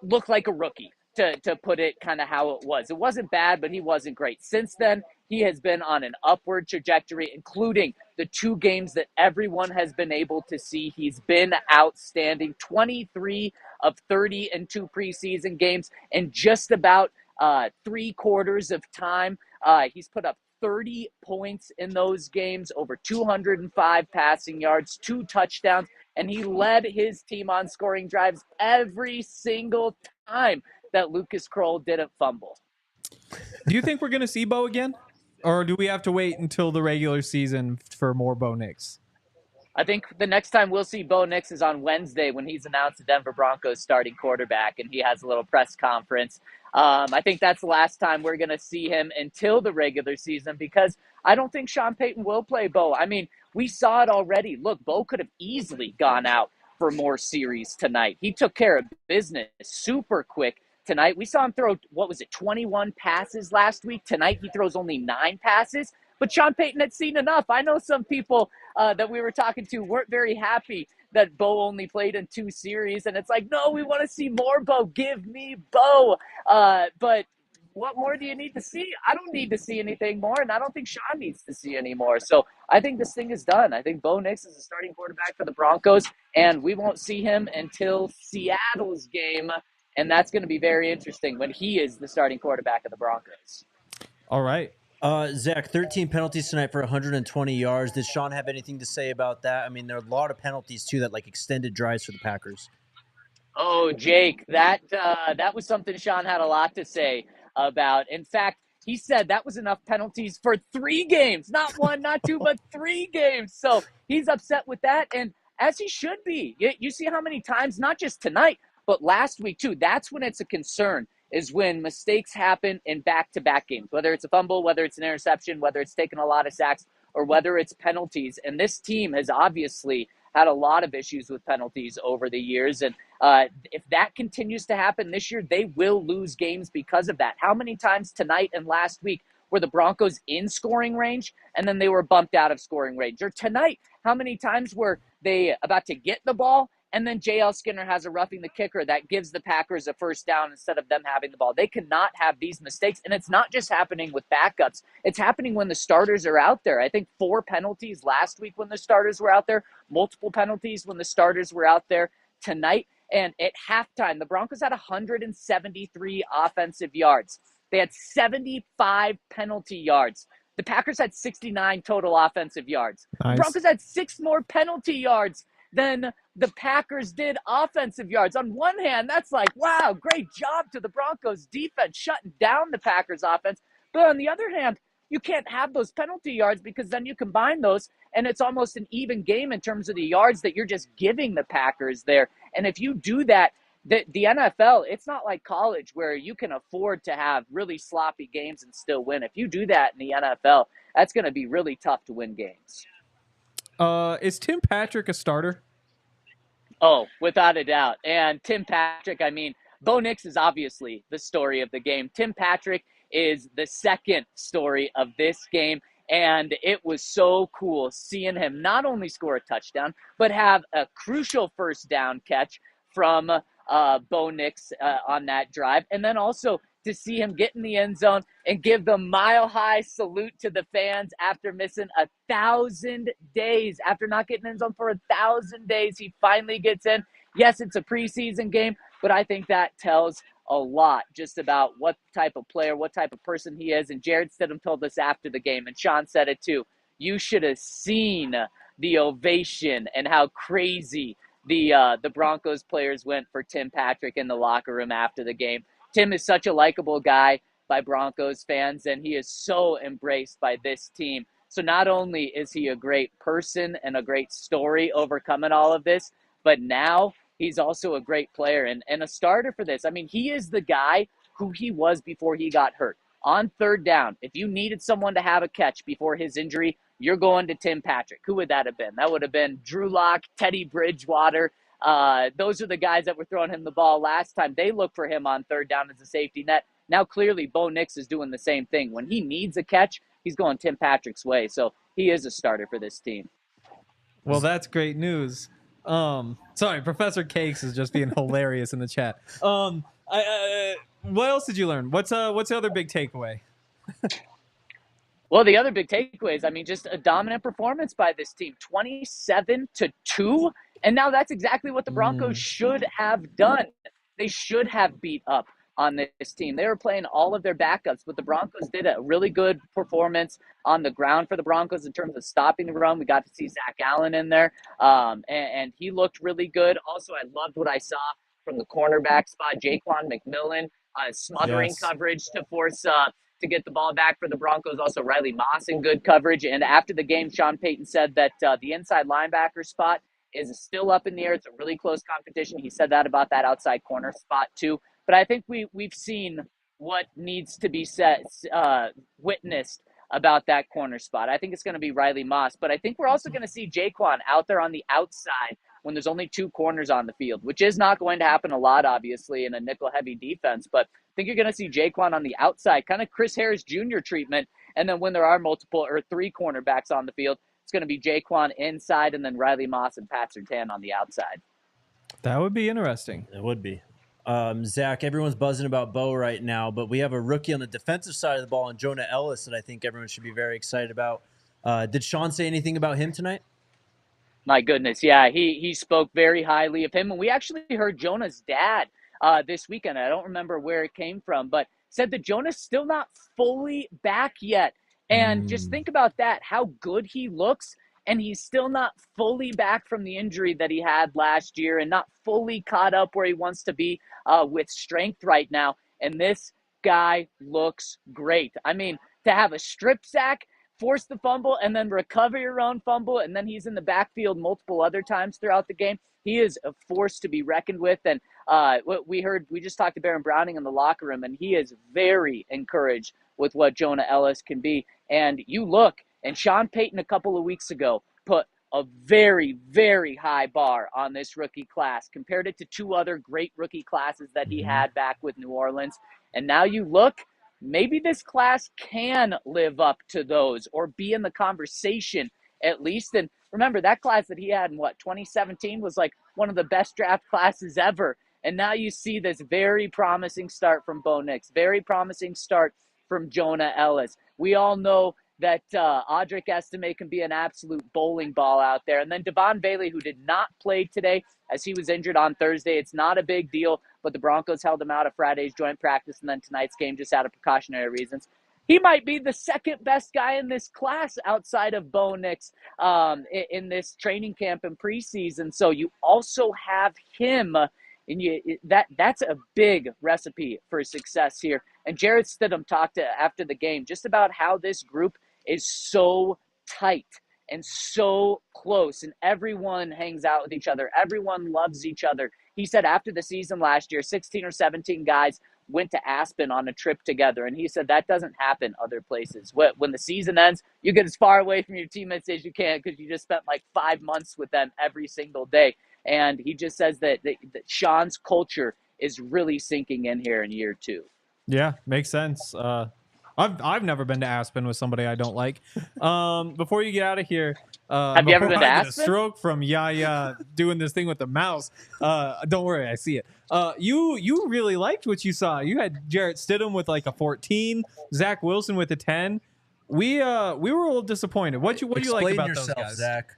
looked like a rookie, to put it kind of how it was. It wasn't bad, but he wasn't great. Since then, he has been on an upward trajectory, including the 2 games that everyone has been able to see. He's been outstanding. 23 of 30 in 2 preseason games, and just about 3/4 of time, he's put up 30 points in those games, over 205 passing yards, 2 touchdowns, and he led his team on scoring drives every single time that Lucas Kroll didn't fumble. Do you think we're going to see Bo again? Or do we have to wait until the regular season for more Bo Nix? I think the next time we'll see Bo Nix is on Wednesday when he's announced the Denver Broncos starting quarterback and he has a little press conference. I think that's the last time we're going to see him until the regular season because I don't think Sean Payton will play Bo. I mean, we saw it already. Look, Bo could have easily gone out for more series tonight. He took care of business super quick tonight. We saw him throw, 21 passes last week. Tonight he throws only 9 passes. But Sean Payton had seen enough. I know some people that we were talking to weren't very happy that Bo only played in 2 series. And it's like, no, we want to see more Bo. Give me Bo. But what more do you need to see? I don't need to see anything more, and I don't think Sean needs to see any more. So I think this thing is done. I think Bo Nix is the starting quarterback for the Broncos, and we won't see him until Seattle's game, and that's going to be very interesting when he is the starting quarterback of the Broncos. All right. Zach, 13 penalties tonight for 120 yards. Does Sean have anything to say about that? I mean, there are a lot of penalties, too, that, like, extended drives for the Packers. Oh, Jake, that was something Sean had a lot to say about. In fact, he said that was enough penalties for 3 games. Not 1, not 2, but 3 games. So he's upset with that, and as he should be. You see how many times, not just tonight, but last week, too. That's when it's a concern, is when mistakes happen in back-to-back games, whether it's a fumble, whether it's an interception, whether it's taking a lot of sacks, or whether it's penalties. And this team has obviously had a lot of issues with penalties over the years. And if that continues to happen this year, they will lose games because of that. How many times tonight and last week were the Broncos in scoring range and then they were bumped out of scoring range? Or tonight, how many times were they about to get the ball and then J.L. Skinner has a roughing the kicker that gives the Packers a first down instead of them having the ball? They cannot have these mistakes. And it's not just happening with backups. It's happening when the starters are out there. I think 4 penalties last week when the starters were out there, multiple penalties when the starters were out there tonight. And at halftime, the Broncos had 173 offensive yards. They had 75 penalty yards. The Packers had 69 total offensive yards. Nice. The Broncos had 6 more penalty yards than the Packers did offensive yards. On one hand, that's like, wow, great job to the Broncos defense shutting down the Packers offense. But on the other hand, you can't have those penalty yards because then you combine those and it's almost an even game in terms of the yards that you're just giving the Packers there. And if you do that, the NFL, it's not like college where you can afford to have really sloppy games and still win. If you do that in the NFL, that's going to be really tough to win games. Is Tim Patrick a starter? Oh, without a doubt. And Tim Patrick, I mean, Bo Nix is obviously the story of the game. Tim Patrick is the second story of this game. And it was so cool seeing him not only score a touchdown, but have a crucial first down catch from Bo Nix on that drive. And then also to see him get in the end zone and give the mile-high salute to the fans after missing 1,000 days. After not getting in zone for 1,000 days, he finally gets in. Yes, it's a preseason game, but I think that tells a lot just about what type of player, what type of person he is. And Jarrett Stidham told us after the game, and Sean said it too, you should have seen the ovation and how crazy the Broncos players went for Tim Patrick in the locker room after the game. Tim is such a likable guy by Broncos fans, and he is so embraced by this team. So not only is he a great person and a great story overcoming all of this, but now he's also a great player and a starter for this. I mean, he is the guy who he was before he got hurt. On third down, if you needed someone to have a catch before his injury, you're going to Tim Patrick. Who would that have been? That would have been Drew Lock, Teddy Bridgewater. Those are the guys that were throwing him the ball last time. They look for him on third down as a safety net. Now, clearly, Bo Nix is doing the same thing. When he needs a catch, he's going Tim Patrick's way. So he is a starter for this team. Well, that's great news. Sorry, Professor Cakes is just being hilarious in the chat. What else did you learn? What's the other big takeaway? Well, the other big takeaway is, I mean, just a dominant performance by this team, 27-2. And now that's exactly what the Broncos should have done. They should have beat up on this team. They were playing all of their backups, but the Broncos did a really good performance on the ground for the Broncos in terms of stopping the run. We got to see Zach Allen in there, and he looked really good. Also, I loved what I saw from the cornerback spot, Jaquan McMillan, smothering coverage to force to get the ball back for the Broncos. Also, Riley Moss in good coverage. And after the game, Sean Payton said that the inside linebacker spot is still up in the air. It's a really close competition. He said that about that outside corner spot too. But I think we've seen what needs to be said, witnessed about that corner spot. I think it's going to be Riley Moss. But I think we're also going to see Jaquan out there on the outside when there's only 2 corners on the field, which is not going to happen a lot, obviously, in a nickel-heavy defense. But I think you're going to see Jaquan on the outside, kind of Chris Harris Jr. treatment. And then when there are multiple or 3 cornerbacks on the field, it's going to be Jaquan inside and then Riley Moss and Pat Surtain on the outside. That would be interesting. It would be. Zach, everyone's buzzing about Bo right now, but we have a rookie on the defensive side of the ball, and Jonah Ellis, that I think everyone should be very excited about. Did Sean say anything about him tonight? My goodness, yeah, he spoke very highly of him, and we actually heard Jonah's dad this weekend. I don't remember where it came from, but said that Jonah's still not fully back yet. And just think about that, how good he looks, and he's still not fully back from the injury that he had last year and not fully caught up where he wants to be with strength right now. And this guy looks great. I mean, to have a strip sack, force the fumble, and then recover your own fumble, and then he's in the backfield multiple other times throughout the game. He is a force to be reckoned with. And what we just talked to Baron Browning in the locker room, and he is very encouraged with what Jonah Ellis can be. And you look, and Sean Payton a couple of weeks ago put a very, very high bar on this rookie class, compared it to two other great rookie classes that he had back with New Orleans. And now you look, maybe this class can live up to those or be in the conversation at least. And remember, that class that he had in 2017 was like one of the best draft classes ever. And now you see this very promising start from Bo Nix, very promising start from Jonah Ellis. We all know that Audric Estime can be an absolute bowling ball out there. And then Devon Bailey, who did not play today as he was injured on Thursday. It's not a big deal, but the Broncos held him out of Friday's joint practice and then tonight's game just out of precautionary reasons. He might be the second best guy in this class outside of Bo Nix in this training camp and preseason. So you also have him, and that's a big recipe for success here. And Jarrett Stidham talked after the game just about how this group is so tight and so close, and everyone hangs out with each other. Everyone loves each other. He said after the season last year, 16 or 17 guys went to Aspen on a trip together, and he said that doesn't happen other places. When the season ends, you get as far away from your teammates as you can because you just spent like 5 months with them every single day. And he just says that Sean's culture is really sinking in here in year 2. Yeah, makes sense. I've never been to Aspen with somebody I don't like. Before you get out of here, have you ever been to Aspen? A stroke from Yaya doing this thing with the mouse. Don't worry, I see it. You really liked what you saw. You had Jarrett Stidham with like a 14, Zach Wilson with a 10. We were a little disappointed. What do you like about those guys, Zach?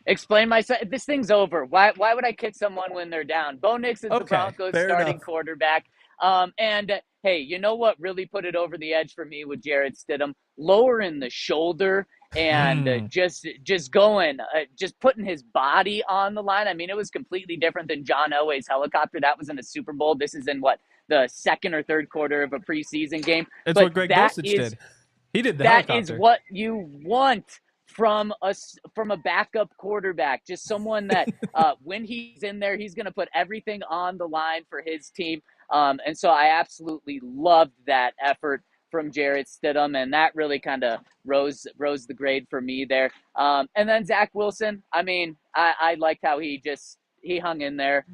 Explain myself. This thing's over. Why would I kick someone when they're down? Bo Nix is the Broncos starting quarterback. And hey, you know what really put it over the edge for me with Jarrett Stidham? Lowering the shoulder and just going, just putting his body on the line. I mean, it was completely different than John Elway's helicopter. That was in a Super Bowl. This is in the second or third quarter of a preseason game. It's what Greg Dulcich did. He did the helicopter. That is what you want from a backup quarterback, just someone that when he's in there, he's going to put everything on the line for his team. And so I absolutely loved that effort from Jarrett Stidham, and that really kind of rose the grade for me there. And then Zach Wilson, I mean, I liked how he hung in there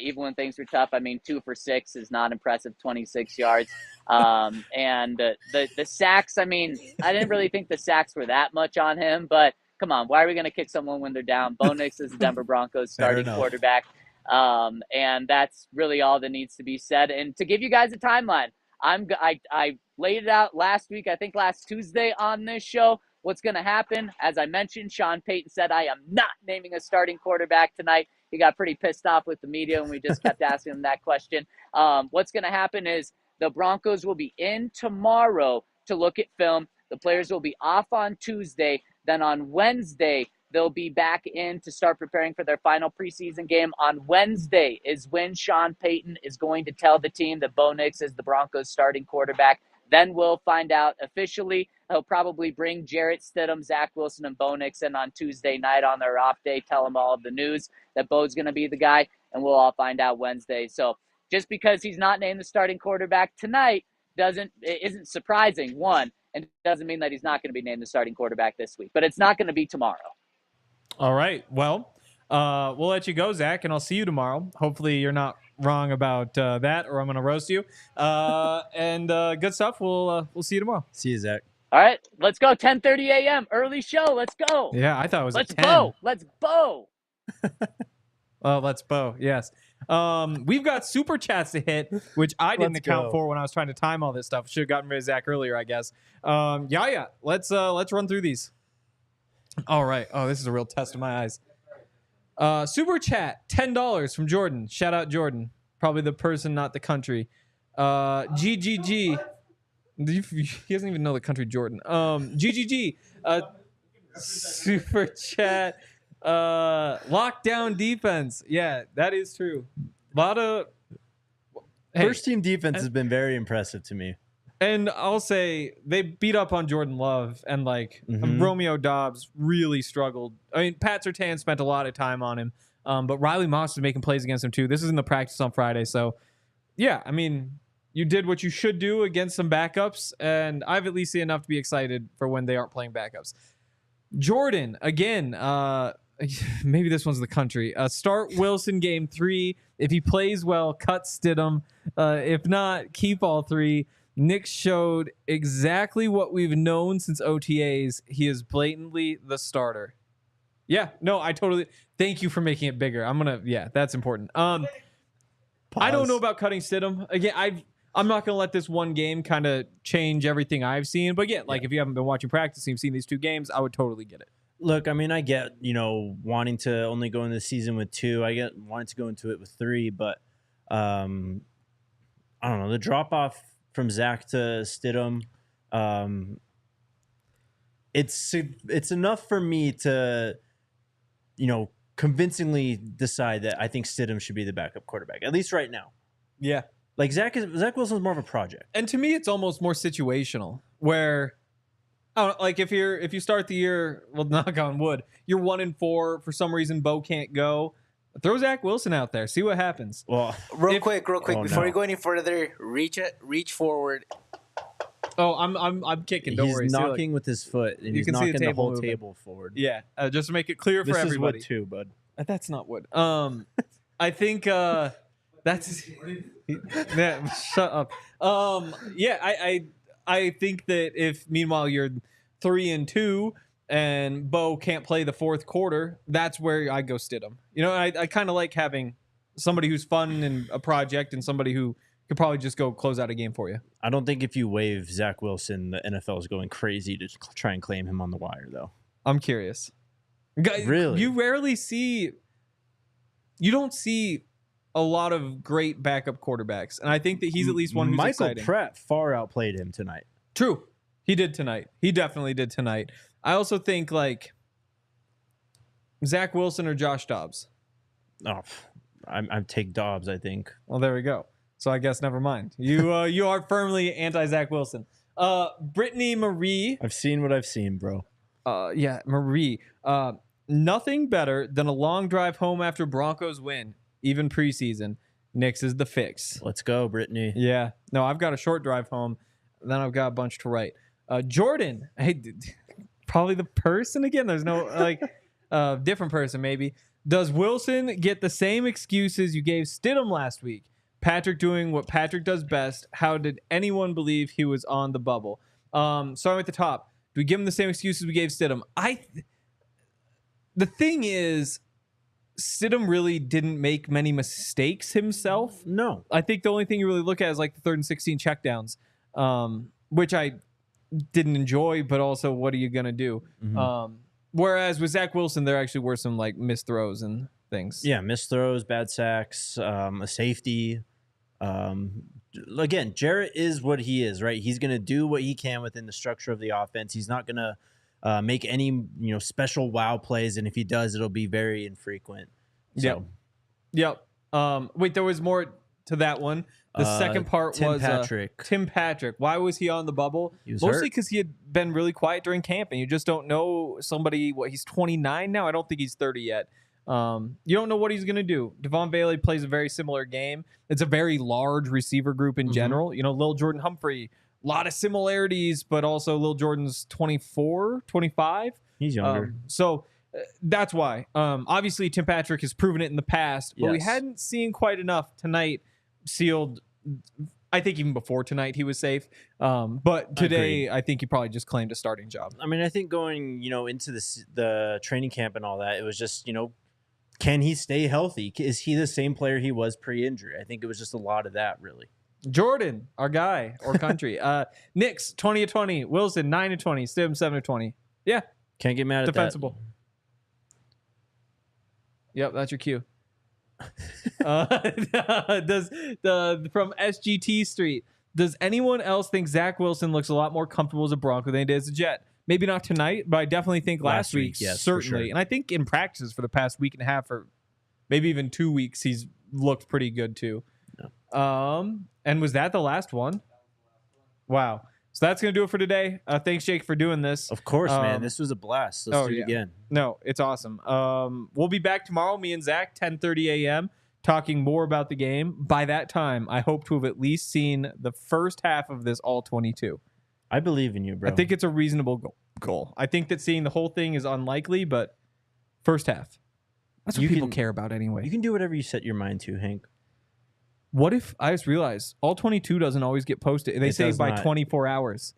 even when things were tough. I mean, 2 for 6 is not impressive, 26 yards. And the sacks, I mean, I didn't really think the sacks were that much on him, but come on, why are we going to kick someone when they're down? Bo Nix is the Denver Broncos starting quarterback. And that's really all that needs to be said. And to give you guys a timeline, I laid it out last week, I think last Tuesday on this show. What's going to happen? As I mentioned, Sean Payton said, I am not naming a starting quarterback tonight. He got pretty pissed off with the media when we just kept asking him that question. What's going to happen is the Broncos will be in tomorrow to look at film. The players will be off on Tuesday. Then on Wednesday, they'll be back in to start preparing for their final preseason game. On Wednesday is when Sean Payton is going to tell the team that Bo Nix is the Broncos starting quarterback. Then we'll find out officially. He'll probably bring Jarrett Stidham, Zach Wilson, and Bo Nix in on Tuesday night on their off day, tell them all of the news that Bo's going to be the guy, and we'll all find out Wednesday. So just because he's not named the starting quarterback tonight isn't surprising, one, and it doesn't mean that he's not going to be named the starting quarterback this week. But it's not going to be tomorrow. All right. Well, we'll let you go, Zach, and I'll see you tomorrow. Hopefully you're not wrong about that, or I'm going to roast you. And good stuff. We'll see you tomorrow. See you, Zach. All right. Let's go. 10:30 a.m. Early show. Let's go. Yeah, I thought it was Let's at 10. Bo. Let's Bo. Oh, let's Bo. Yes. We've got super chats to hit, which I didn't Let's account go. for when I was trying to time all this stuff. Should have gotten rid of Zach earlier, I guess. Yeah. Let's run through these. All right. Oh, this is a real test of my eyes. Super chat, $10 from Jordan. Shout out Jordan. Probably the person, not the country. GGG. He doesn't even know the country Jordan. GGG. Super chat. Lockdown defense. Yeah, that is true. A lot of First team defense has been very impressive to me. And I'll say they beat up on Jordan Love, and Romeo Dobbs really struggled. I mean, Pat Surtain spent a lot of time on him, but Riley Moss was making plays against him too. This is in the practice on Friday, so yeah, I mean, you did what you should do against some backups, and I've at least seen enough to be excited for when they aren't playing backups. Jordan, again, maybe this one's the country. Start Wilson game 3. If he plays well, cut Stidham. If not, keep all 3. Nix showed exactly what we've known since OTAs. He is blatantly the starter. Yeah, no, I totally thank you for making it bigger. That's important. I don't know about cutting Stidham. Again, I'm not going to let this one game kind of change everything I've seen. But if you haven't been watching practice and you've seen these 2 games, I would totally get it. Look, I mean, I get, wanting to only go into the season with 2. I get wanting to go into it with 3, but I don't know. The drop off from Zac to Stidham, it's enough for me to, convincingly decide that I think Stidham should be the backup quarterback, at least right now. Yeah. Like Zach Wilson's more of a project. And to me, it's almost more situational where, if you start the year, well, knock on wood, you're 1-4 for some reason, Bo can't go. Throw Zach Wilson out there. See what happens. Well, real quick, before we go any further, reach forward. Oh, I'm kicking. Don't worry. He's knocking with his foot, and he's knocking the whole moving. table forward. Yeah, just to make it clear for everybody. This is wood too, bud. That's not wood. I think that's. Yeah, shut up. I think that if meanwhile you're 3-2. And Bo can't play the 4th quarter, that's where I go Stidham. I kind of like having somebody who's fun and a project and somebody who could probably just go close out a game for you. I don't think if you waive Zach Wilson, the NFL is going crazy to try and claim him on the wire, though. I'm curious. Really? You don't see a lot of great backup quarterbacks. And I think that he's at least one who's exciting. Michael Pratt far outplayed him tonight. True. He did tonight. He definitely did tonight. I also think Zach Wilson or Josh Dobbs. Oh, I take Dobbs, I think. Well, there we go. So I guess never mind. You are firmly anti-Zach Wilson. Brittany Marie. I've seen what I've seen, bro. Marie. Nothing better than a long drive home after Broncos win, even preseason. Nix is the fix. Let's go, Brittany. Yeah. No, I've got a short drive home. Then I've got a bunch to write. Jordan. Hey, probably the person again. There's no different person maybe. Does Wilson get the same excuses you gave Stidham last week? Patrick doing what Patrick does best. How did anyone believe he was on the bubble? Starting at the top. Do we give him the same excuses we gave Stidham? The thing is, Stidham really didn't make many mistakes himself. No. I think the only thing you really look at is the 3rd and 16 checkdowns, which I didn't enjoy, but also what are you going to do? Mm-hmm. Whereas with Zach Wilson, there actually were some missed throws and things. Yeah, missed throws, bad sacks, a safety. Again, Jarrett is what he is, right? He's going to do what he can within the structure of the offense. He's not going to make any special wow plays, and if he does, it'll be very infrequent. So. Yep. Wait, there was more to that one. The second part was Tim Patrick. Why was he on the bubble? Mostly because he had been really quiet during camp, and you just don't know somebody. He's 29 now. I don't think he's 30 yet. You don't know what he's going to do. Devon Bailey plays a very similar game. It's a very large receiver group in general. Lil Jordan Humphrey, a lot of similarities, but also Lil Jordan's 24, 25. He's younger. So that's why. Obviously, Tim Patrick has proven it in the past, but we hadn't seen quite enough tonight. Sealed. I think even before tonight he was safe. But today I think he probably just claimed a starting job. I mean, I think going into the training camp and all that, it was just can he stay healthy? Is he the same player he was pre-injury? I think it was just a lot of that, really. Jordan, our guy, or country. Nix, 20-20. Wilson, 9-20. Stidham, 7-20. Yeah. Can't get mad at defensible. Yep, that's your cue. Does from SGT Street, does anyone else think Zach Wilson looks a lot more comfortable as a Bronco than he did as a Jet? Maybe not tonight, but I definitely think last week, yes, certainly. sure. And I think in practices for the past week and a half, or maybe even 2 weeks, he's looked pretty good too. Yeah. And was that the last one? Wow. So that's going to do it for today. Thanks, Jake, for doing this. Of course, man. This was a blast. Let's do it again. No, it's awesome. We'll be back tomorrow, me and Zach, 10:30 a.m., talking more about the game. By that time, I hope to have at least seen the first half of this all 22. I believe in you, bro. I think it's a reasonable goal. I think that seeing the whole thing is unlikely, but first half. That's what people care about anyway. You can do whatever you set your mind to, Hank. What if, I just realized, all 22 doesn't always get posted. They say by 24 hours.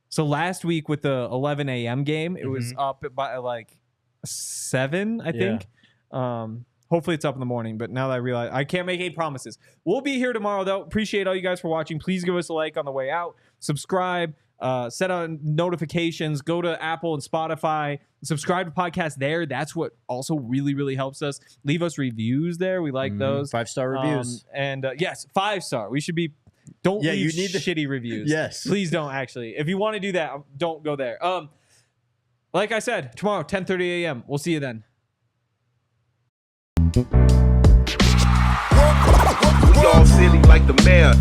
So last week with the 11 a.m. game, it was up by like 7, I think. Hopefully it's up in the morning, but now that I realize, I can't make any promises. We'll be here tomorrow, though. Appreciate all you guys for watching. Please give us a like on the way out. Subscribe. Set on notifications. Go to Apple and Spotify. Subscribe to podcast there. That's what also really, really helps us. Leave us reviews there. We like those. 5-star reviews. And yes, 5-star. We should be. Don't leave you need shitty reviews. Yes. Please don't, actually. If you want to do that, don't go there. Like I said, tomorrow, 10:30 a.m. We'll see you then. We all silly like the mayor.